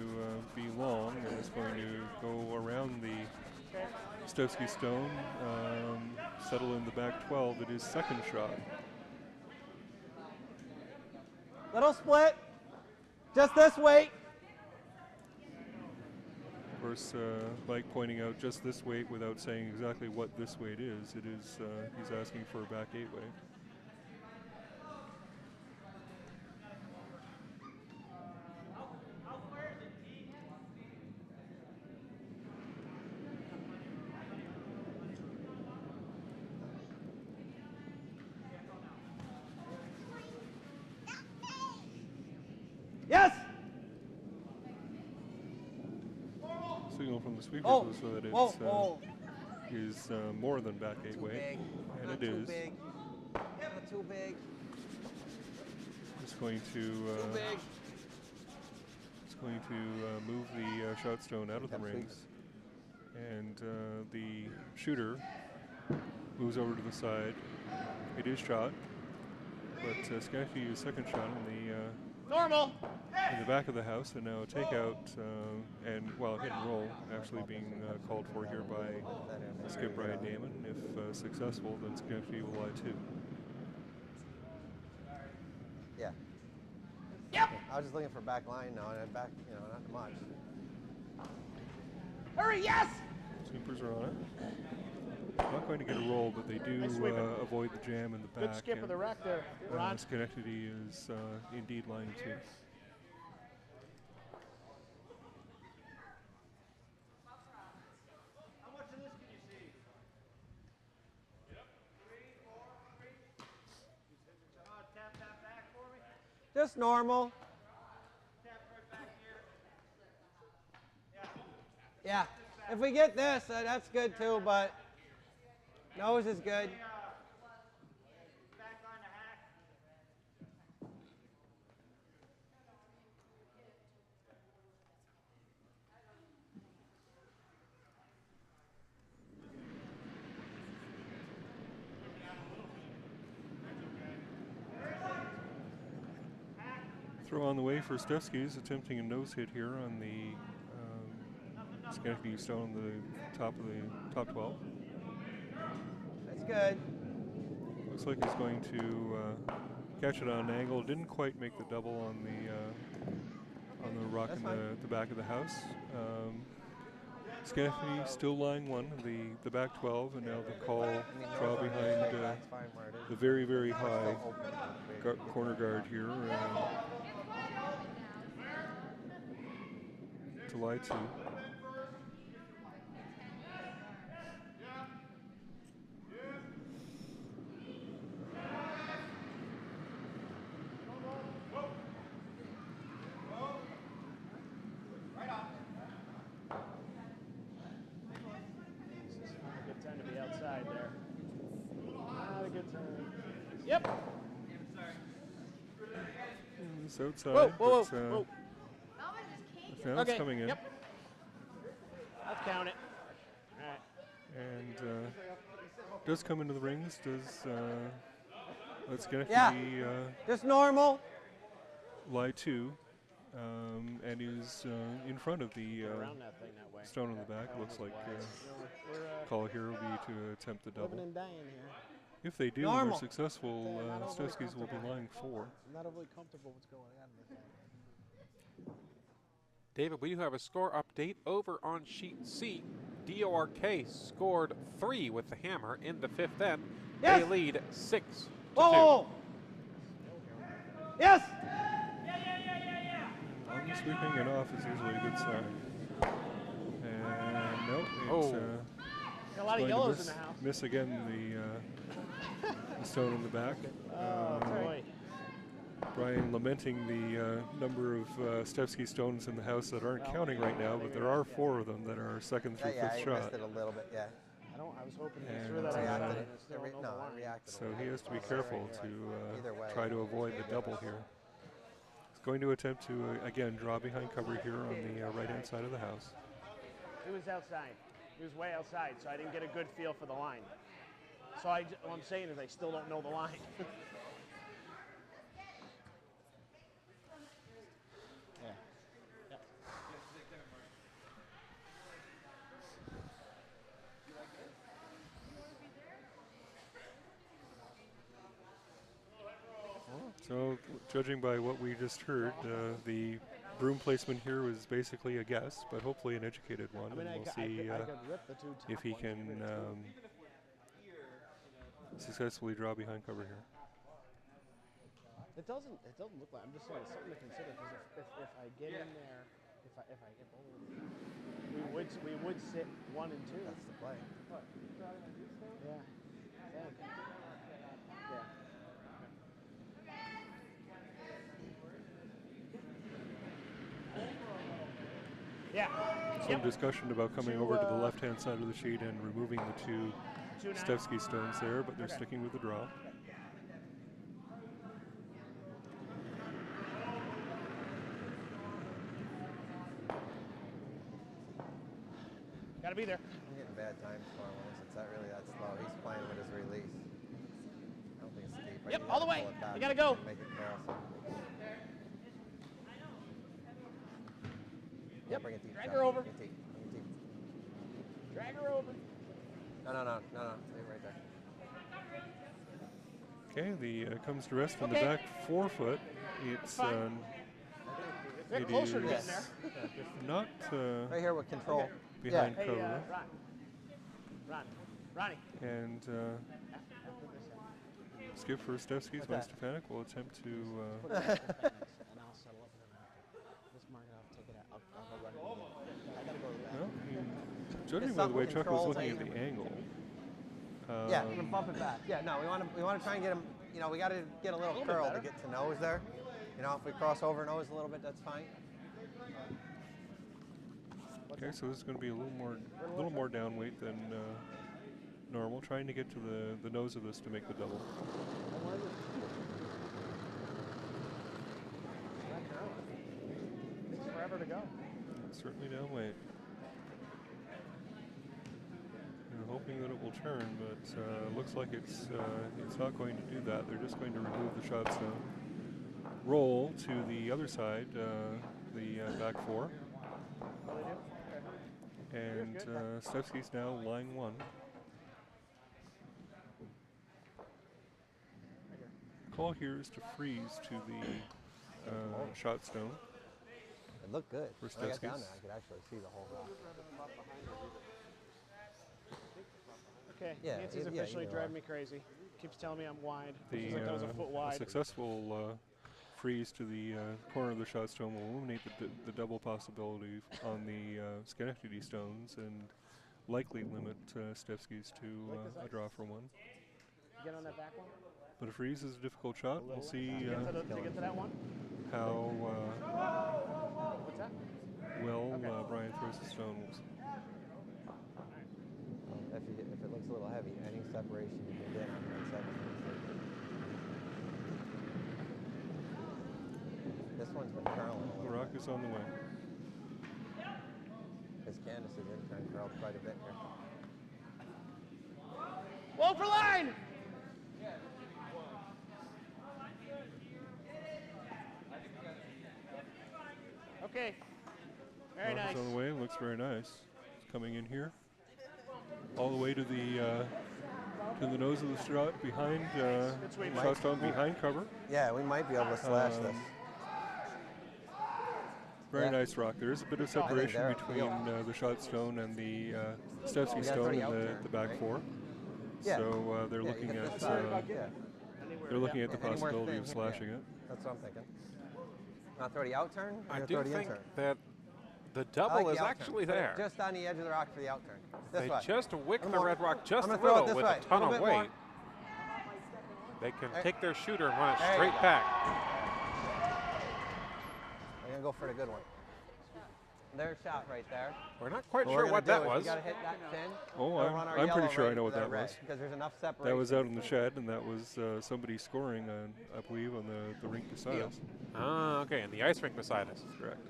be long, and it's going to go around the Stefsky stone, settle in the back 12. It is second shot. Little split. Just this weight. Of course, Mike pointing out just this weight without saying exactly what this weight is. It is, he's asking for a back 8 weight. Yes. Signal from the sweepers Oh. was so that it Whoa. is more than back 8 Too weight, big. and Not it too is. big. Not too big. It's going to Too big. move the shot stone out of the rings, and the shooter moves over to the side. It is shot, but Schenectady used second shot in Normal. the back of the house, and now a takeout and hit and roll actually being called for here by Skip Ryan Damon. If successful, then Schenectady will lie 2. Yeah. Yep. I was just looking for back line now, and back, not much. Hurry, yes. Sweepers are on it. Not going to get a roll, but they do Nice sweeping. avoid the jam in the back. Good skip of the rack there, and, Ron. Schenectady is indeed line 2. Just normal. Yeah. If we get this, that's good too, but nose is good. Throw on the way for Stefskis, attempting a nose hit here on the Schenectady stone on the top 12. That's good. Looks like he's going to catch it on an angle. Didn't quite make the double on the rock That's in the back of the house. Schenectady still lying one, the back 12, and now the call draw behind the very, very high corner guard here. To lie to. Good time to be outside there. Not a good time. Yep. It's outside. Whoa, whoa, but, whoa. Now it's coming in. Yep. I'll count it. All right. And does come into the rings. Does let's get just normal. lie to, and is in front of the Around that thing that way. stone on the back. Looks like call here will be to attempt the double. Living and dying here. If they do, and Normal. they're successful, Not overly Stefskis will be comfortable. lying 4. I'm not overly comfortable what's going on in this thing. David, we do have a score update over on sheet C. DORK scored 3 with the hammer in the 5th end. Yes. They lead 6 to 2. Whoa! Yes! On the sweeping and off is usually a good sign. And nope, it's Got a lot of going to yellows in the house. miss again the stone in the back. Oh, boy. Brian lamenting the number of Stefsky stones in the house that aren't counting right now, but there are 4 of them that are second through Yeah, fifth he shot. missed it a little bit, yeah. I was hoping he And, threw that uh, outside. Reacted. and still It no no, line. it reacted. So he has to be careful to Either way. try to avoid the double here. He's going to attempt to, again, draw behind cover here on the right-hand side of the house. He was outside. He was way outside, so I didn't get a good feel for the line. So what I'm saying is I still don't know the line. Yeah. Yep. So, judging by what we just heard, the broom placement here was basically a guess, but hopefully an educated one, I mean, and we'll I see could rip the two top if he ones can between the two. successfully draw behind cover here. It doesn't look like. I'm just saying it's something to consider because if I get in there, if I get both, we would sit 1 and 2. That's the play. yeah. Yeah. Yeah. Some discussion about coming over to the left-hand side of the sheet and removing the 2 2 now. Stefsky stones there, but they're sticking with the draw. Gotta be there. I'm getting bad times for him once it's really that slow. He's playing with his release. I don't think it's deep. Right? Yep, You all the gotta way. pull it back You gotta go. and Make it cross. Yep. Bring it deep. Drag Josh. her over. Bring it deep. Bring it deep. Drag her over. No. Leave it right there. Okay, the comes to rest on the Okay. back 4 foot. It's Fine. They're it closer to is getting there. not Right here with control. behind Hey, cover, Ronnie. and skip for Stefskis. Von Stefanik will attempt to. And I'll settle up and then let's mark it off, take it out. I'll go run it again. I gotta go to the back. Well, judging It's by the way something Chuck was controls looking at aim. the angle. Yeah, we're gonna bump it back. Yeah, no, we want to try and get him. You know, we got to get a little bit curl to better. get to nose there. You know, if we cross over nose a little bit, that's fine. Okay, so this is going to be a little more down weight than normal. Trying to get to the nose of this to make the double. Takes forever to go. It's certainly down weight. I'm hoping that it will turn, but looks like it's not going to do that. They're just going to remove the shot zone. roll to the other side, the back four. Oh, they do? Okay. And Stefskis now line one. Call here is to freeze to the shot stone. It looked good. For When I got down Stefskis. there, I could actually see the whole rock. Okay, Yeah, Nancy's yeah, officially either driving or. me crazy. Keeps telling me I'm wide. The She's like, that was a foot wide. successful freeze to the corner of the shot stone will eliminate the double possibility on the Schenectady stones and likely limit Stefskis to a draw for one. Get on that back one. But a freeze is a difficult shot. We'll see To get to that one. how What's that? well Brian throws the stone. If it looks a little heavy, any separation you can get on that section. This one's been curling a The little rock bit. is on the way. This canvas is in turn curled quite a bit here. Whoa for line! Okay. Very Rock nice. is on the way. Looks very nice. It's coming in here. All the way to the nose of the shot behind shot stone behind cover. Yeah, we might be able to slash this. Very nice rock. There is a bit of separation there- between the shot stone and the Stefsky Yeah, stone pretty in out the back right? four. Yeah. So they're Yeah, you looking get at this side. they're looking at the Anywhere possibility thin of here, slashing yeah. it. That's what I'm thinking. Not throw the out turn? I Or do throw the in think turn? that the I double like the is out actually turn. Put it there. just on the edge of the rock for the out turn. This They way. just wick Come the on. red rock just I'm a gonna throw it little this with way. a ton Little of bit more. weight. They can There- take their shooter and run it There you straight go. back. I'm going to go for the good one. Their shot right there. We're not quite What sure we're what gonna that do is was. We got to hit that fin. Oh, We'll run our I'm pretty yellow sure I right know what into that their was. red, because there's enough separation. That was out in the shed, and that was somebody scoring, I believe, on the rink beside us. Ah, okay, and the ice rink beside us. Correct.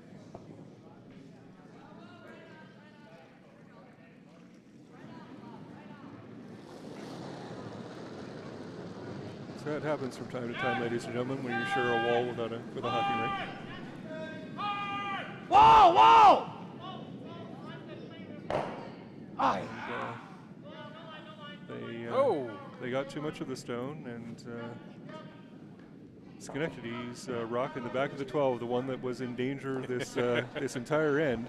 So that happens from time to time, ladies and gentlemen, when you share a wall with a hockey rink. Whoa! Whoa! And, Oh! They got too much of the stone, and Schenectady's rock in the back of the 12, the one that was in danger this this entire end,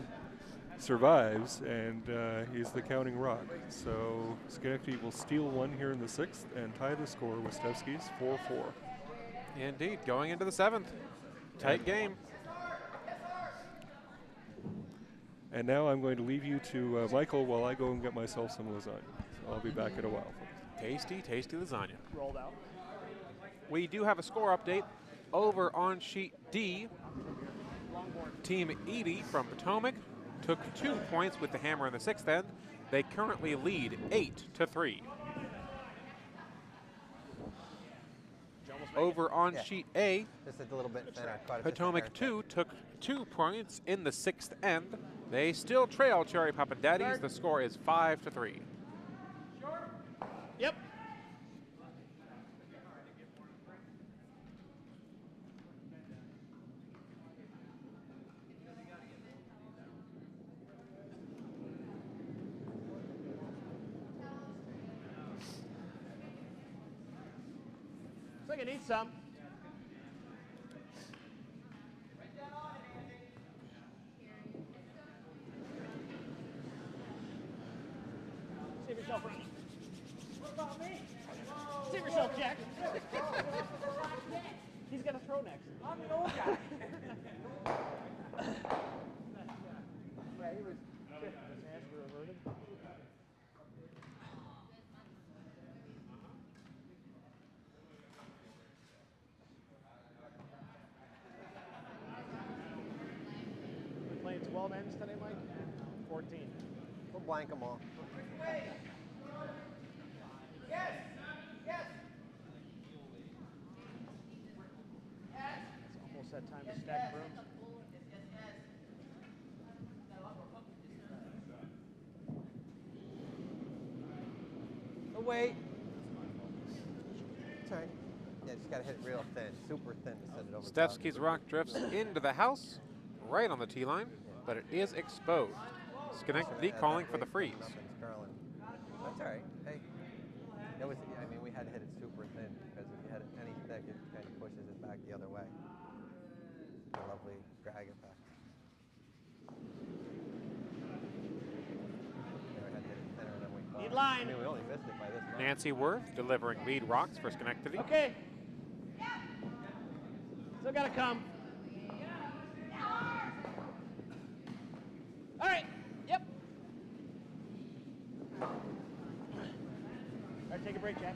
survives, and he's the counting rock. So Schenectady will steal one here in the 6th and tie the score with Stefskis 4-4. Indeed, going into the 7th. Tight game. And now I'm going to leave you to Michael while I go and get myself some lasagna. So I'll be back in a while. Tasty, tasty lasagna. Rolled out. We do have a score update over on sheet D. Team Edie from Potomac took 2 points with the hammer in the 6th end. They currently lead 8-3. Over on sheet A, Just a little bit thinner. Quite a bit Potomac thinner. 2 took 2 points in the 6th end. They still trail Cherry Papa Daddies. The score is 5-3. Yep. Looks like I need some. Save yourself, Ronnie. What about me? Save yourself, Jack. He's got to throw next. I'm the old guy. Yeah, he was. His hands were averted. We're playing 12 ends today, Mike? 14. We'll blank them all. It's almost that time to stack brooms. Oh, wait. It's all right. Yeah, just got to hit it real thin, super thin to send it over. Stefskis' rock drifts into the house, right on the tee line, but it is exposed. Schenectady calling for the freeze. Nothing's curling. That's all right. Hey, that was. I mean, we had to hit it super thin because if you had it any thick, it kind of pushes it back the other way. A lovely drag effect. Never had to hit it thinner than we thought. Lead line. I mean, we only missed it by this much. Nancy Worth delivering lead rocks for Schenectady. Okay. Still gotta come. All right. Yep. All right, take a break, Jack.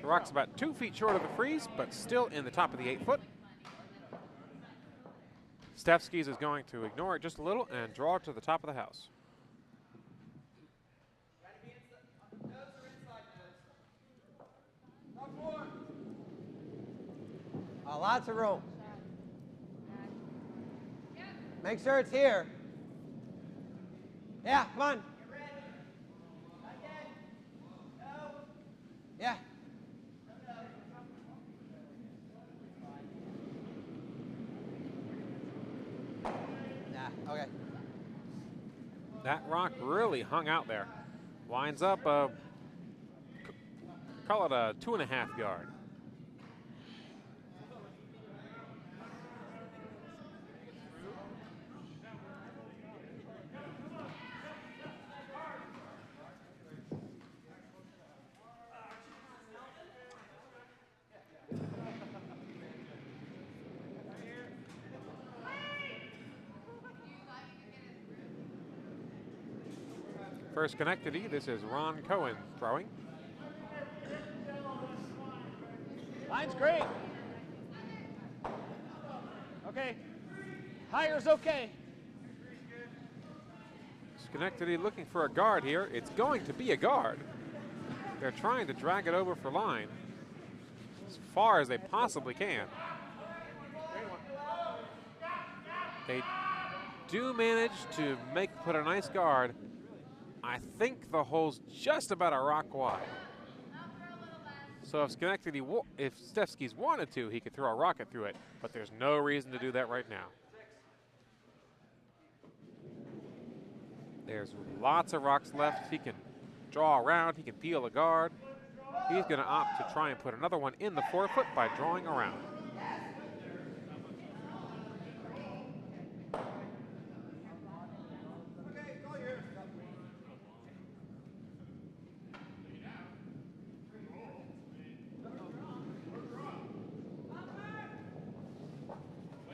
The rock's about 2 feet short of the freeze, but still in the top of the 8 foot. Stefskis is going to ignore it just a little and draw it to the top of the house. Lots of room. Make sure it's here. Yeah, come on. Yeah. Yeah, okay. That rock really hung out there. Winds up, call it a 2.5 yard. For Schenectady, this is Ron Cohen throwing. Line's great. Okay. Higher's okay. Schenectady looking for a guard here. It's going to be a guard. They're trying to drag it over for line as far as they possibly can. They do manage to put a nice guard. I think the hole's just about a rock wide. So if Schenectady, if Stefskis wanted to, he could throw a rocket through it, but there's no reason to do that right now. There's lots of rocks left. He can draw around, he can peel a guard. He's going to opt to try and put another one in the 4 foot by drawing around.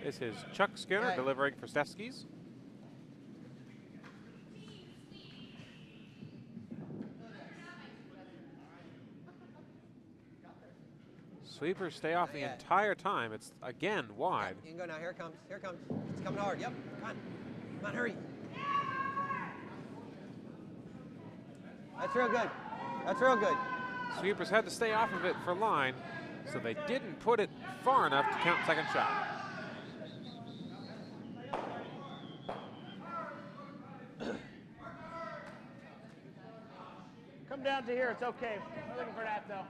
This is Chuck Skinner delivering for Stefskis. Sweepers stay off the entire time. It's again wide. You can go now. Here it comes. Here it comes. It's coming hard. Yep. Come on. Come on, hurry. That's real good. That's real good. Sweepers had to stay off of it for line, so they didn't put it far enough to count second shot. Come down to here. It's okay. We're looking for that, though.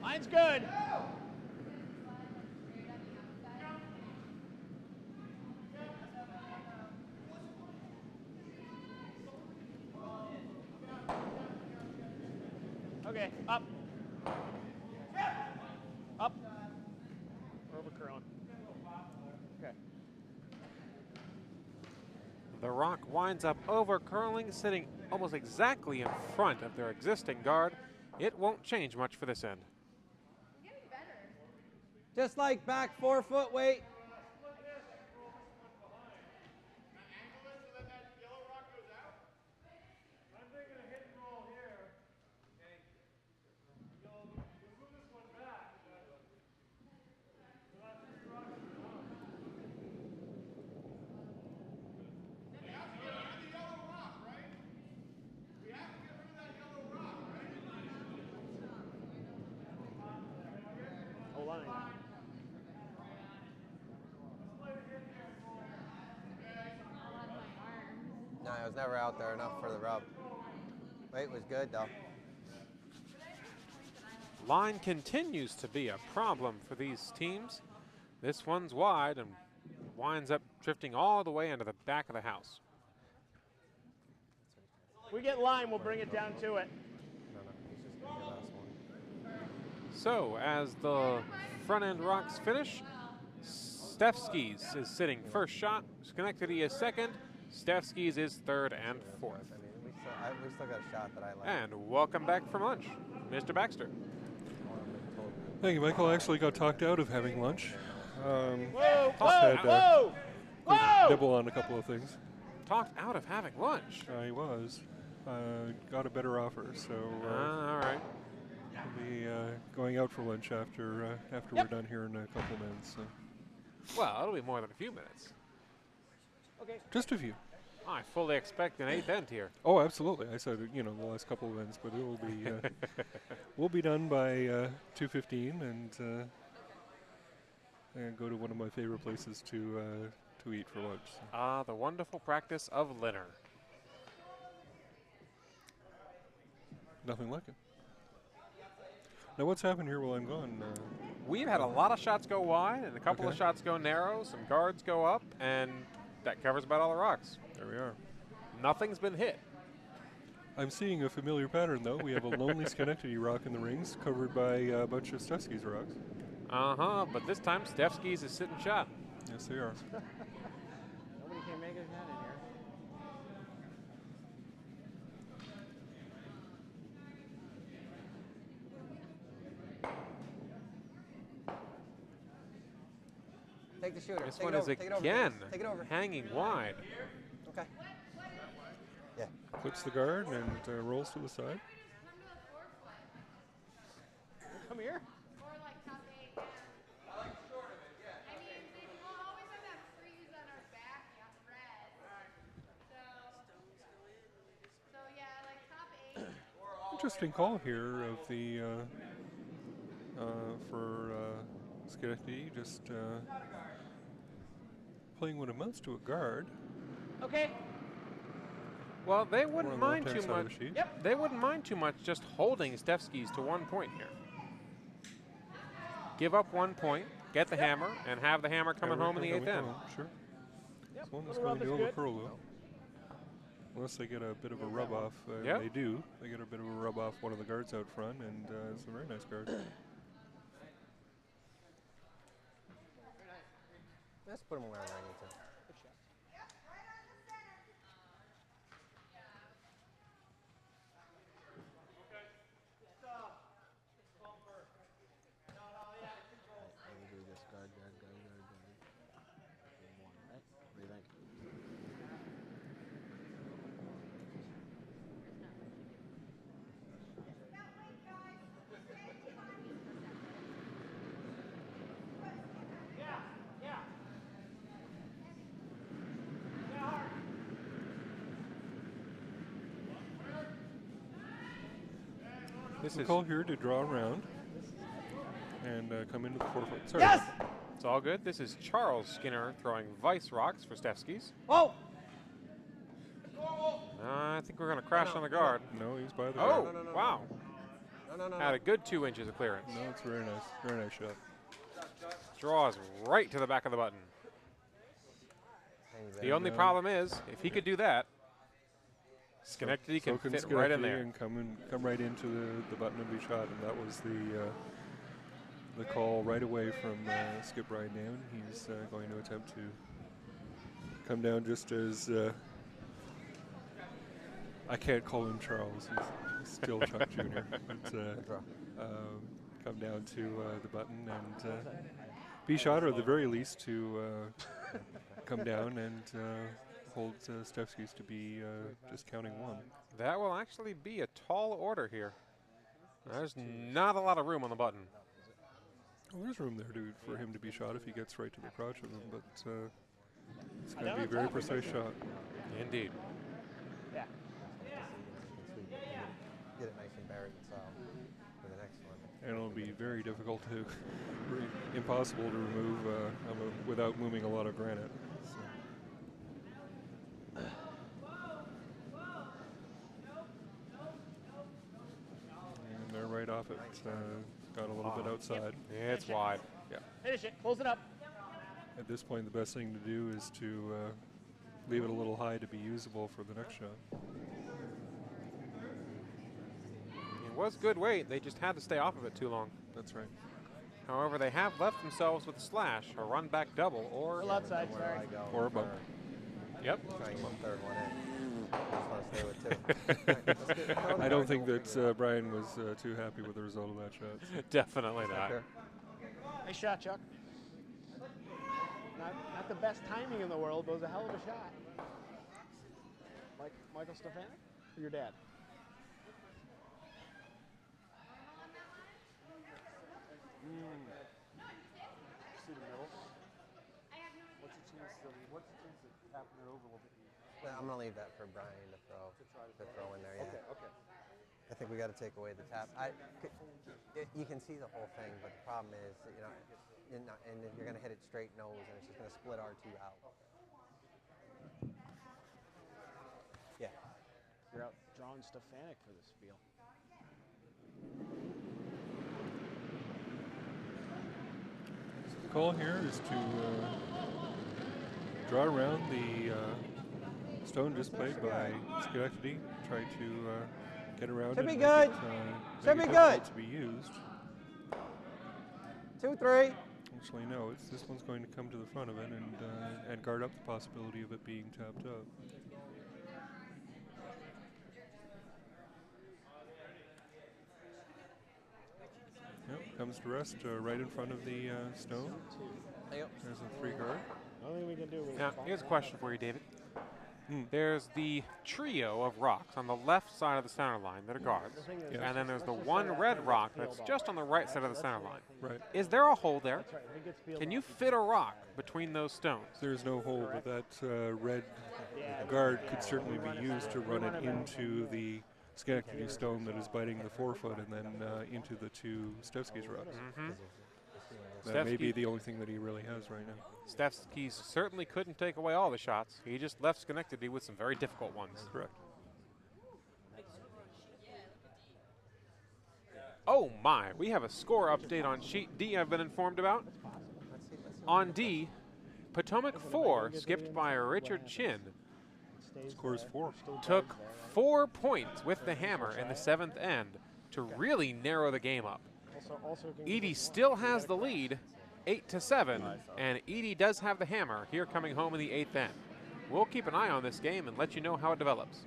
Line's good. Okay, up. Up. We're over curling. Okay. The rock winds up over curling, sitting almost exactly in front of their existing guard. It won't change much for this end. Just like back 4 foot weight. was never out there enough for the rub. Weight was good though. Line continues to be a problem for these teams. This one's wide and winds up drifting all the way into the back of the house. If we get line, we'll bring it down to it. No, he's just gonna get last one. So as the front end rocks finish, Stefskis is sitting first shot, Schenectady is second, Stefskis is third and fourth. I mean, we still got a shot that I like. And welcome back from lunch, Mr. Baxter. Thank you, Michael. I actually got talked out of having lunch. Whoa, had, whoa, whoa! Nibble on a couple of things. Talked out of having lunch. I was. Got a better offer, so All right. I'll be going out for lunch after we're done here in a couple of minutes. So. Well, it'll be more than a few minutes. Okay. Just a few. I fully expect an eighth end here. Oh, absolutely. I said, the last couple of ends, but it will be we'll be done by 2:15 and go to one of my favorite places to eat for lunch. So. Ah, the wonderful practice of Linner. Nothing like it. Now, what's happened here while I'm gone? We've had a lot of shots go wide and a couple of shots go narrow, some guards go up, and that covers about all the rocks. There we are. Nothing's been hit. I'm seeing a familiar pattern, though. We have a lonely Schenectady rock in the rings, covered by a bunch of Stefskis rocks. But this time Stefskis is sitting shot. Yes, they are. Nobody can make his head in here. Take the shooter. This take one it is over, take it over, again Dennis. Take it over. hanging wide. Okay. Yeah. Flips the guard and rolls to the side. Come here. Or like top 8. I like short of it, yeah. I mean, we'll always have that freeze on our back on red. So yeah, like top 8. Interesting call here of the for Schenectady, just playing what amounts to a guard. Okay. Well, they Or wouldn't on the mind left-hand too side of much. the sheet. Yep. They wouldn't mind too much just holding Stefskis to 1 point here. Give up 1 point, get the hammer, and have the hammer coming home in the 8th end. Sure. Yep. This one is Little going rub to is good. overcurl, though. Unless they get a bit of a rub off. Yep. They do. They get a bit of a rub off one of the guards out front, and it's a very nice guard. Let's put him where I need to. Do this guard. One, right? What do you think? This We is call here to draw around and come into the 4 foot. Sorry. Yes! it's all good. This is Charles Skinner throwing vice rocks for Stefskis. Oh! I think we're going to crash on the guard. No, he's by the Oh, guard. no. wow. No. Had a good 2 inches of clearance. No, it's very nice. Very nice shot. Draws right to the back of the button. The only problem is, if he could do that, Schenectady So can fit right in Schenectady there. and come right into the button and be shot, and that was the call right away from Skip Ryan down. He's going to attempt to come down just as I can't call him Charles. He's still Chuck Jr. But come down to the button and be shot, or at the very least to come down and hold Stefskis to be just counting 1. That will actually be a tall order here. There's not a lot of room on the button. Well, there's room there for him to be shot if he gets right to the crotch of them, but it's going to be a very precise shot. Indeed. Yeah. Get it nice and buried inside for the next one. And it'll be very difficult to, impossible to remove without moving a lot of granite. So. off it. Got a little bit outside. Yeah, it's wide. Yeah. Finish it. Close it up. At this point, the best thing to do is to leave it a little high to be usable for the next shot. It was good weight. They just had to stay off of it too long. That's right. However, they have left themselves with a slash, a run back double, or Little outside, Where sorry. I go Or a bump. yep. Try and get the third one in. Just want to stay with two. I don't think that Brian was too happy with the result of that shot. Definitely not. Sure. Nice shot, Chuck. Not the best timing in the world, but it was a hell of a shot. Michael Stefanic or your dad? See the middle? What's the chance of tapping it over a little bit? Well, I'm going to leave that for Brian to throw in there, yeah. Okay. I think we got to take away the tap. You can see the whole thing, but the problem is, you know, and you're going to hit it straight nose, and it's just going to split R2 out. Yeah. You're out drawing Stefanic for this spiel. The call here is to draw around the stone just played by Schenectady. Try to get around Should it. be and good. make it, Should make be it difficult good. to be used. 2-3. Actually, no. This one's going to come to the front of it and guard up the possibility of it being tapped up. Yep, comes to rest right in front of the stone. Yep. There's a 3 guard. Nothing we can do. Now, here's a question for you, David. There's the trio of rocks on the left side of the center line that are guards. Yes. And then there's the one red rock that's just on the right side of the center line. Right. Is there a hole there? That's right. If it gets peeled Can you off, fit a rock between those stones? There's no hole, but that red guard could certainly be used to run it into the Schenectady stone that is biting the forefoot and then into the 2 Stefskis rocks. That may be the only thing that he really has right now. Stefskis certainly couldn't take away all the shots. He just left Schenectady with some very difficult ones. Correct. Oh my, we have a score update on sheet D I've been informed about. On D, Potomac 4, skipped by Richard Chin, Scores 4. took 4 points with the hammer in the 7th end to really narrow the game up. Edie still has the lead, 8-7, and Edie does have the hammer here coming home in the 8th end. We'll keep an eye on this game and let you know how it develops.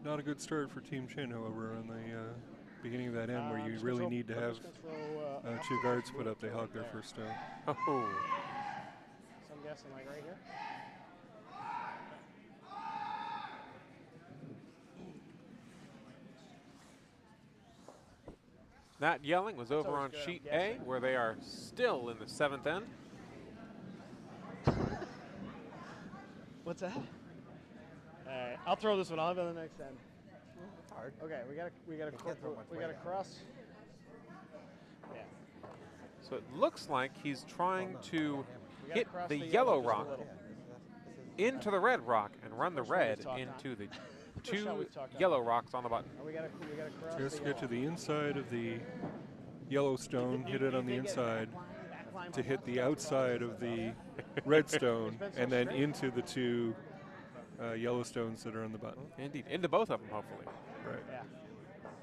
Not a good start for Team Chin, however, on the beginning of that end where you really need to have 2 guards put up. They hog their first stone. Oh. So I'm guessing like right here. That yelling was over on sheet A, where they are still in the 7th end. What's that? All right, I'll throw this one. I'll have it on the next end. It's hard. Okay, we got can't throw much we weight got to at it. cross. Yeah. So it looks like he's trying to We gotta hit cross the the yellow yellow just a rock little. into the red rock and run the First one we've red talked into the First shot 2 we've talked on. yellow rocks on the button. We got to cross. Just the get to yellow. the inside of the yellow stone, hit it on the inside to hit the outside of the red stone, and then into the 2 yellow stones that are on the button. Indeed, into both of them, hopefully. Right. Yeah.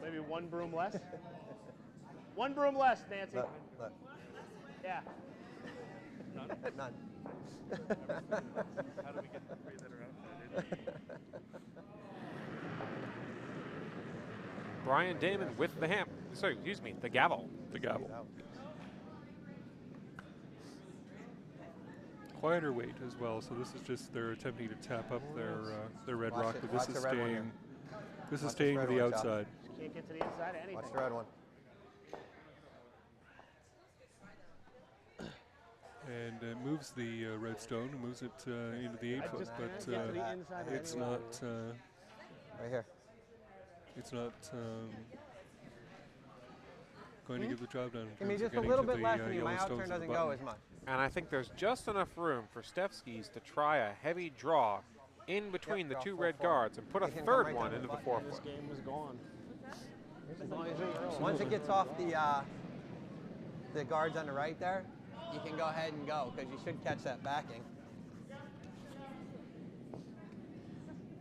Maybe 1 broom less. 1 broom less, Nancy. Look. Yeah. None. How do we get the 3 that are outfitted? Brian Damon with the the gavel. The gavel. Quieter weight as well, so this is just they're attempting to tap up their red Watch rock, it, but watch this the is red one staying here. this is Watch staying this to red the one, Chuck. outside. Can't get to the inside of anything. Watch the red one. And it moves the red stone, and moves it into the 8 foot, just but can't get to the inside of it's anything. not Right here. it's not going to get the job done. in Give me terms of just a getting little to bit the, less than you. yellow My stones outturn at the doesn't go bottom. as much. And I think there's just enough room for Stefskis to try a heavy draw in between the draw 2 4-4. red guards and put a They can come 3rd right one down into the the And 4th. this game was gone. As long as once it gets off the guards on the right there, you can go ahead and go because you should catch that backing.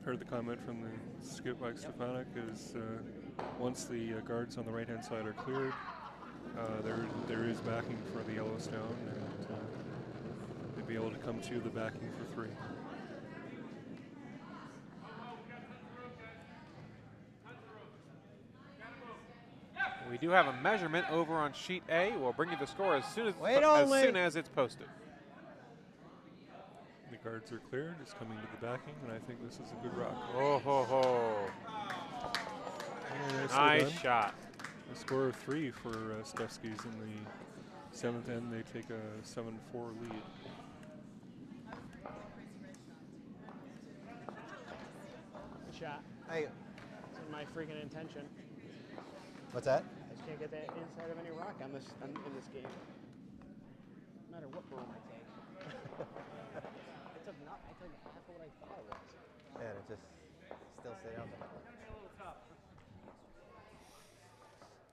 Heard the comment from the skip Mike Stefanik is once the guards on the right-hand side are cleared, there is backing for the Yellowstone, and they'll be able to come to the backing for 3. We do have a measurement over on sheet A. We'll bring you the score as soon as it's posted. The guards are cleared. It's coming to the backing, and I think this is a good rock. Oh ho ho! Nice shot. A score of 3 for Stefskis in the 7th end. They take a 7-4 lead. Good shot. Hey, It's my freaking intention. what's that? I just can't get that inside of any rock in this game. No matter what broom I take. I took half of what I thought it was. Yeah, it just still stay out there.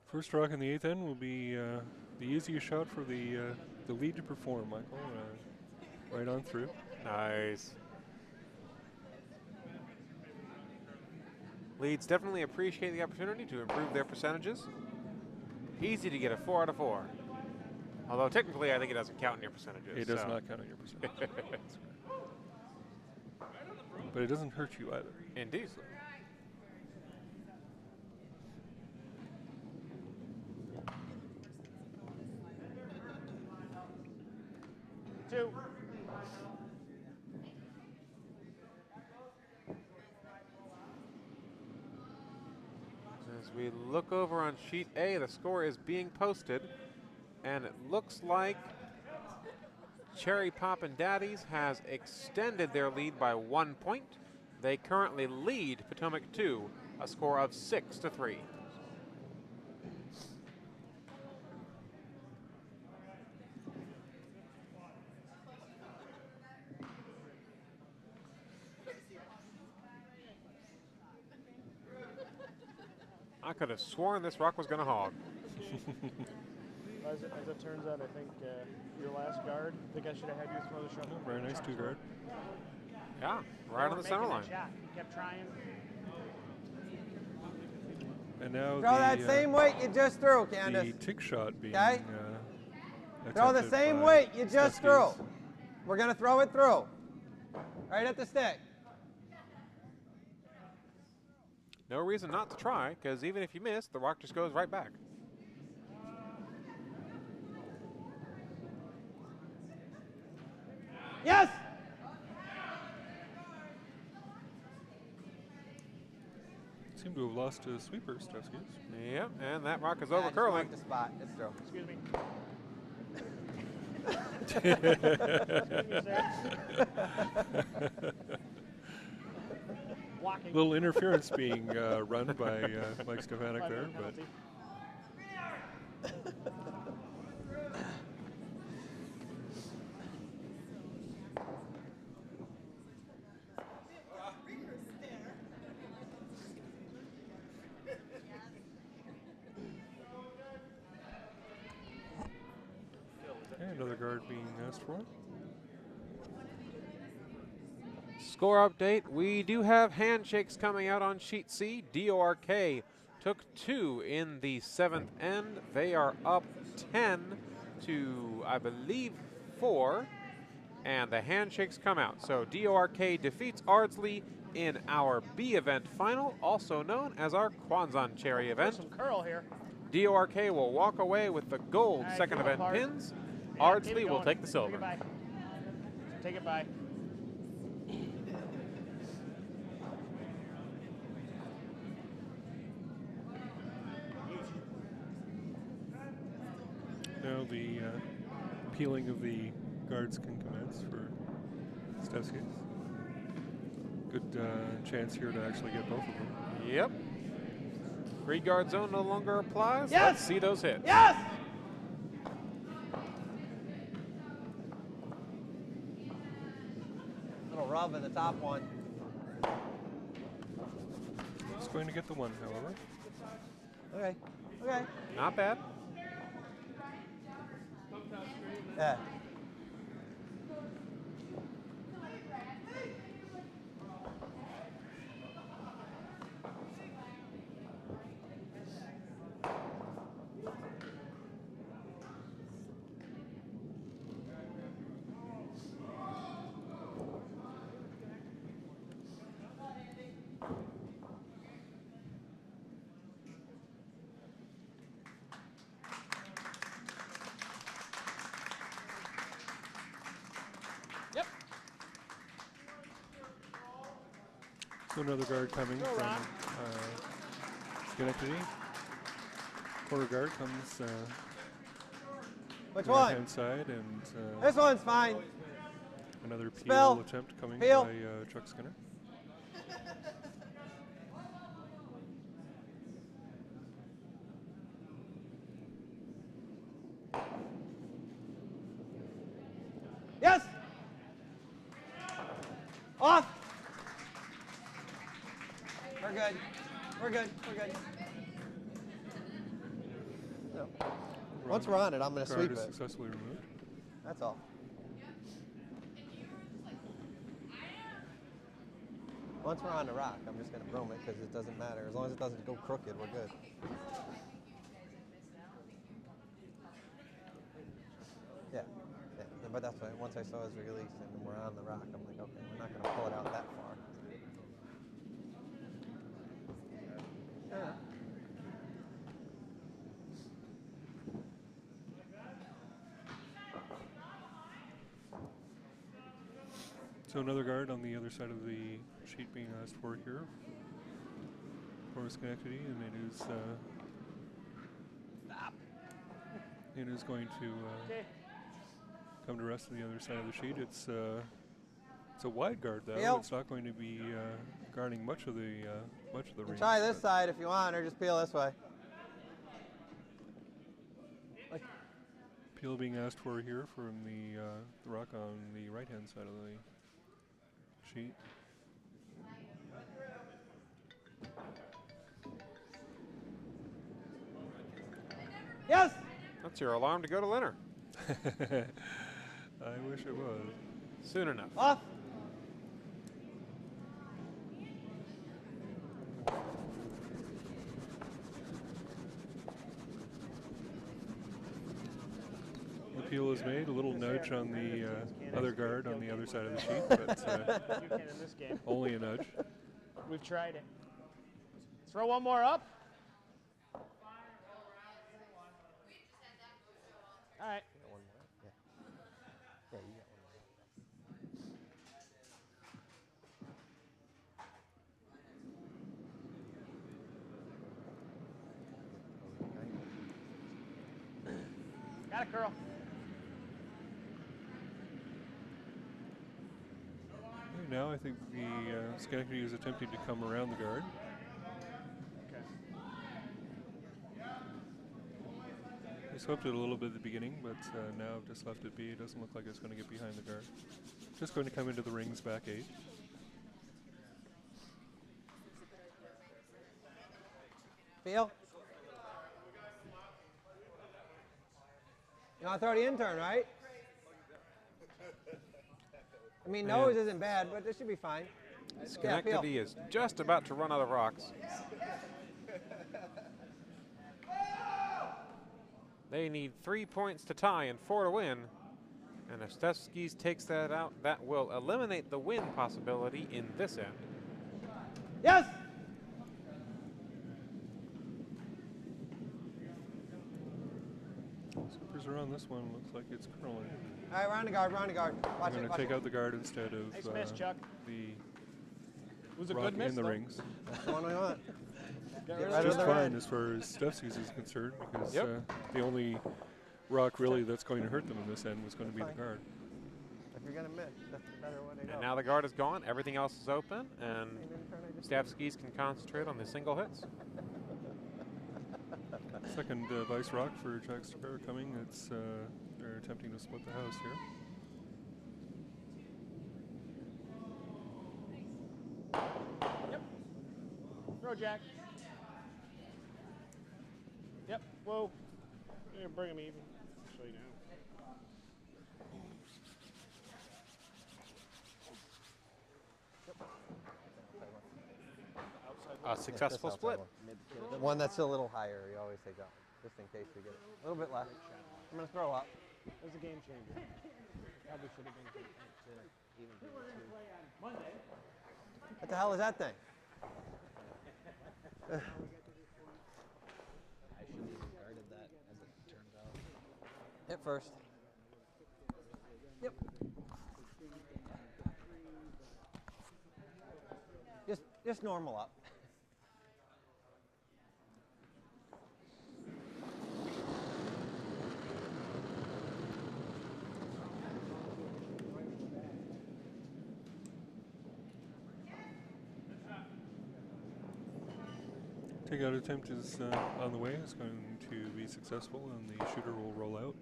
First rock in the 8th end will be the easiest shot for the lead to perform, Michael. Right on through. Nice. Leads definitely appreciate the opportunity to improve their percentages. Easy to get a 4 out of 4. Although technically, I think it doesn't count in your percentages. It does not count on your percentage. But it doesn't hurt you either. Indeed. Two. As we look over on sheet A, the score is being posted, and it looks like Cherry Poppin' Daddies has extended their lead by 1 point. They currently lead Potomac 2, a score of 6-3. I could have sworn this rock was going to hog. As it turns out, I think your last guard, I think I should have had you throw the shot. Oh, very nice 2 guard. Yeah, right on the center line. He kept trying. And now Throw that same weight you just threw, the Candace. tick shot being Okay? Throw the attempted same by weight you just threw. Stefskis. We're going to throw it through. Right at the stick. No reason not to try, because even if you miss, the rock just goes right back. Yes! Seem to have lost a sweeper, Stefskis. Yep, and that rock is Yeah, over just curling. mark the spot. It's through. Excuse me. Walking. Little interference being run by Mike Stefanik there, but another guard being asked for. Score update, we do have handshakes coming out on sheet C. DORK took 2 in the 7th end. They are up 10 to, I believe, 4. And the handshakes come out. So DORK defeats Ardsley in our B event final, also known as our Kwanzaa Cherry event. Some curl here. DORK will walk away with the gold All right, second keep it event apart. pins. Yeah, Ardsley keep it will going. take the silver. Take it by. Now the peeling of the guards can commence for Stefskis. Good chance here to actually get both of them. Yep. Free guard zone no longer applies. Yes! Let's see those hits. Yes! Little rub in the top one. He's going to get the 1, however. Okay. Okay. Not bad. Yeah. Yep. So another guard coming Go, from Ron. Schenectady. Quarter guard comes Which the one? right-hand side, and This one's fine. another Spell. peel attempt coming Peel. by Chuck Skinner. Yes. Off. We're good. We're good. We're good. No. Once we're on it, I'm going to Guard sweep is it. successfully removed. That's all. Once we're on the rock, I'm just going to broom it because it doesn't matter. As long as it doesn't go crooked, we're good. Yeah. Yeah. But that's why once I saw his release and we're on the rock, I'm like, okay, we're not going to pull it out that far. Yeah. So another guard on the other side of the sheet being asked for here for Schenectady, and it is going to come to rest on the other side of the sheet. It's a wide guard though. Peel. It's not going to be guarding much of the range. Try this side if you want, or just peel this way. Peel being asked for here from the rock on the right-hand side of the sheet. Yes. That's your alarm to go to dinner. I wish it was. Soon enough. Off. Appeal is made. A little nudge on the other guard on the other side of the sheet, but You can in this game. only a nudge. We've tried it. Throw one more up. All right. You got one more? Yeah. Yeah, you got one more. Got it, girl. Right now, I think the Schenectady is attempting to come around the guard. Okay. They swept it a little bit at the beginning, but now I've just left it be. It doesn't look like it's going to get behind the guard. Just going to come into the rings back 8. Peel. You want to throw the intern, right? I mean, nose isn't bad, but this should be fine. Schenectady is just about to run out of rocks. They need 3 points to tie and 4 to win. And if Stefskis takes that out, that will eliminate the win possibility in this end. Yes. Slippers are on this one. Looks like it's curling. All right, round the guard, round the guard. Watch I'm going it, to watch take it. out the guard instead of Nice miss, Chuck. the Was a rock good miss, in the though. rings. That's the one we want. Get Get rid rid of of Just the fine red. as far as Stefskis is concerned, because Yep. the only rock really that's going to hurt them in this end was going to be the Fine. guard. If you're gonna miss, that's the better way to go. And now the guard is gone. Everything else is open. And Same intern I just Stefskis can concentrate on the single hits. Second vice rock for Jack Steffer coming. It's they're attempting to split the house here. Yep. Throw, Jack. Whoa. You're bringing me even. So you know. A successful This outside split. one. The one that's a little higher, you always take that one, just in case we get it. A little bit left. I'm going to throw up. It was a game changer. Probably should have been to even give it two. What the hell is that thing? I shouldn't have guarded that, as it turns out. Hit first. Yep. Just normal up. Takeout attempt is on the way. It's going to be successful, and the shooter will roll out.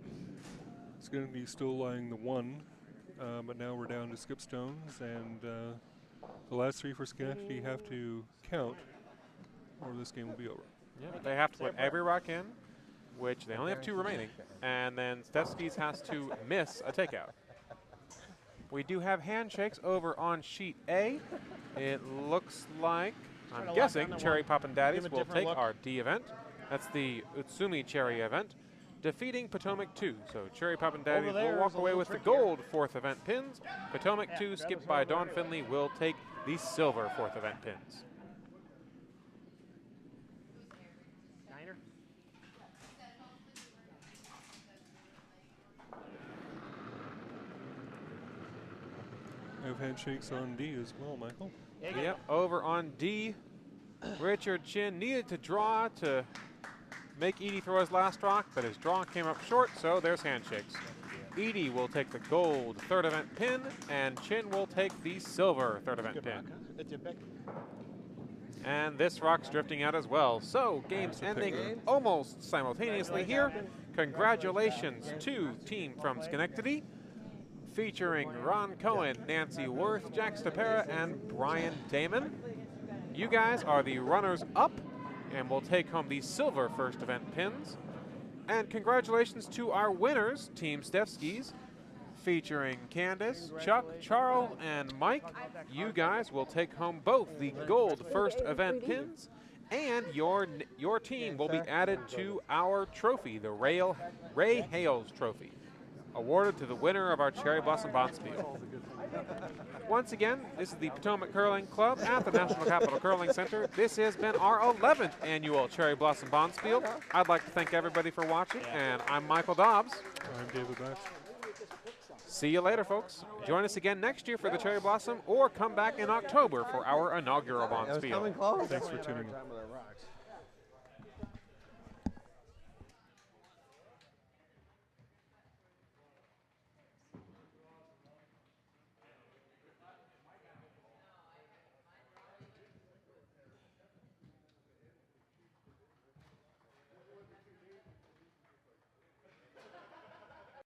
It's going to be still lying the 1, but now we're down to skip stones, and the last 3 for Schenectady have to count, or this game will be over. Yeah, they have to put every rock in, which they only have 2 remaining, and then Stefskis has to miss a takeout. We do have handshakes over on sheet A. It looks like, I'm guessing, Cherry Poppin' Daddies will take our D event. That's the Utsumi Cherry event, defeating Potomac 2. So Cherry Poppin' Daddies will walk away with the gold 4th event pins. Potomac 2, skipped by Dawn Finley, will take the silver 4th event pins. Niner? I have handshakes on D as well, Michael. Yep, over on D, Richard Chin needed to draw to make Edie throw his last rock, but his draw came up short, so there's handshakes. Edie will take the gold 3rd event pin, and Chin will take the silver 3rd event pin. And this rock's drifting out as well. So games ending almost simultaneously here. Congratulations to team from Schenectady, featuring Ron Cohen, Nancy Worth, Jack Stapera, and Brian Damon. You guys are the runners-up, and will take home the silver 1st event pins. And congratulations to our winners, Team Stefskis, featuring Candace, Chuck, Charles, and Mike. You guys will take home both the gold 1st event pins, and your team will be added to our trophy, the Ray Hales Trophy, awarded to the winner of our Cherry Blossom Bonspiel. Once again, this is the Potomac Curling Club at the National Capital Curling Center. This has been our 11th annual Cherry Blossom Bonspiel. I'd like to thank everybody for watching, and I'm Michael Dobbs. I'm David Batch. See you later, folks. Join us again next year for the Cherry Blossom, or come back in October for our inaugural Bonspiel. It was coming close. Thanks for tuning in.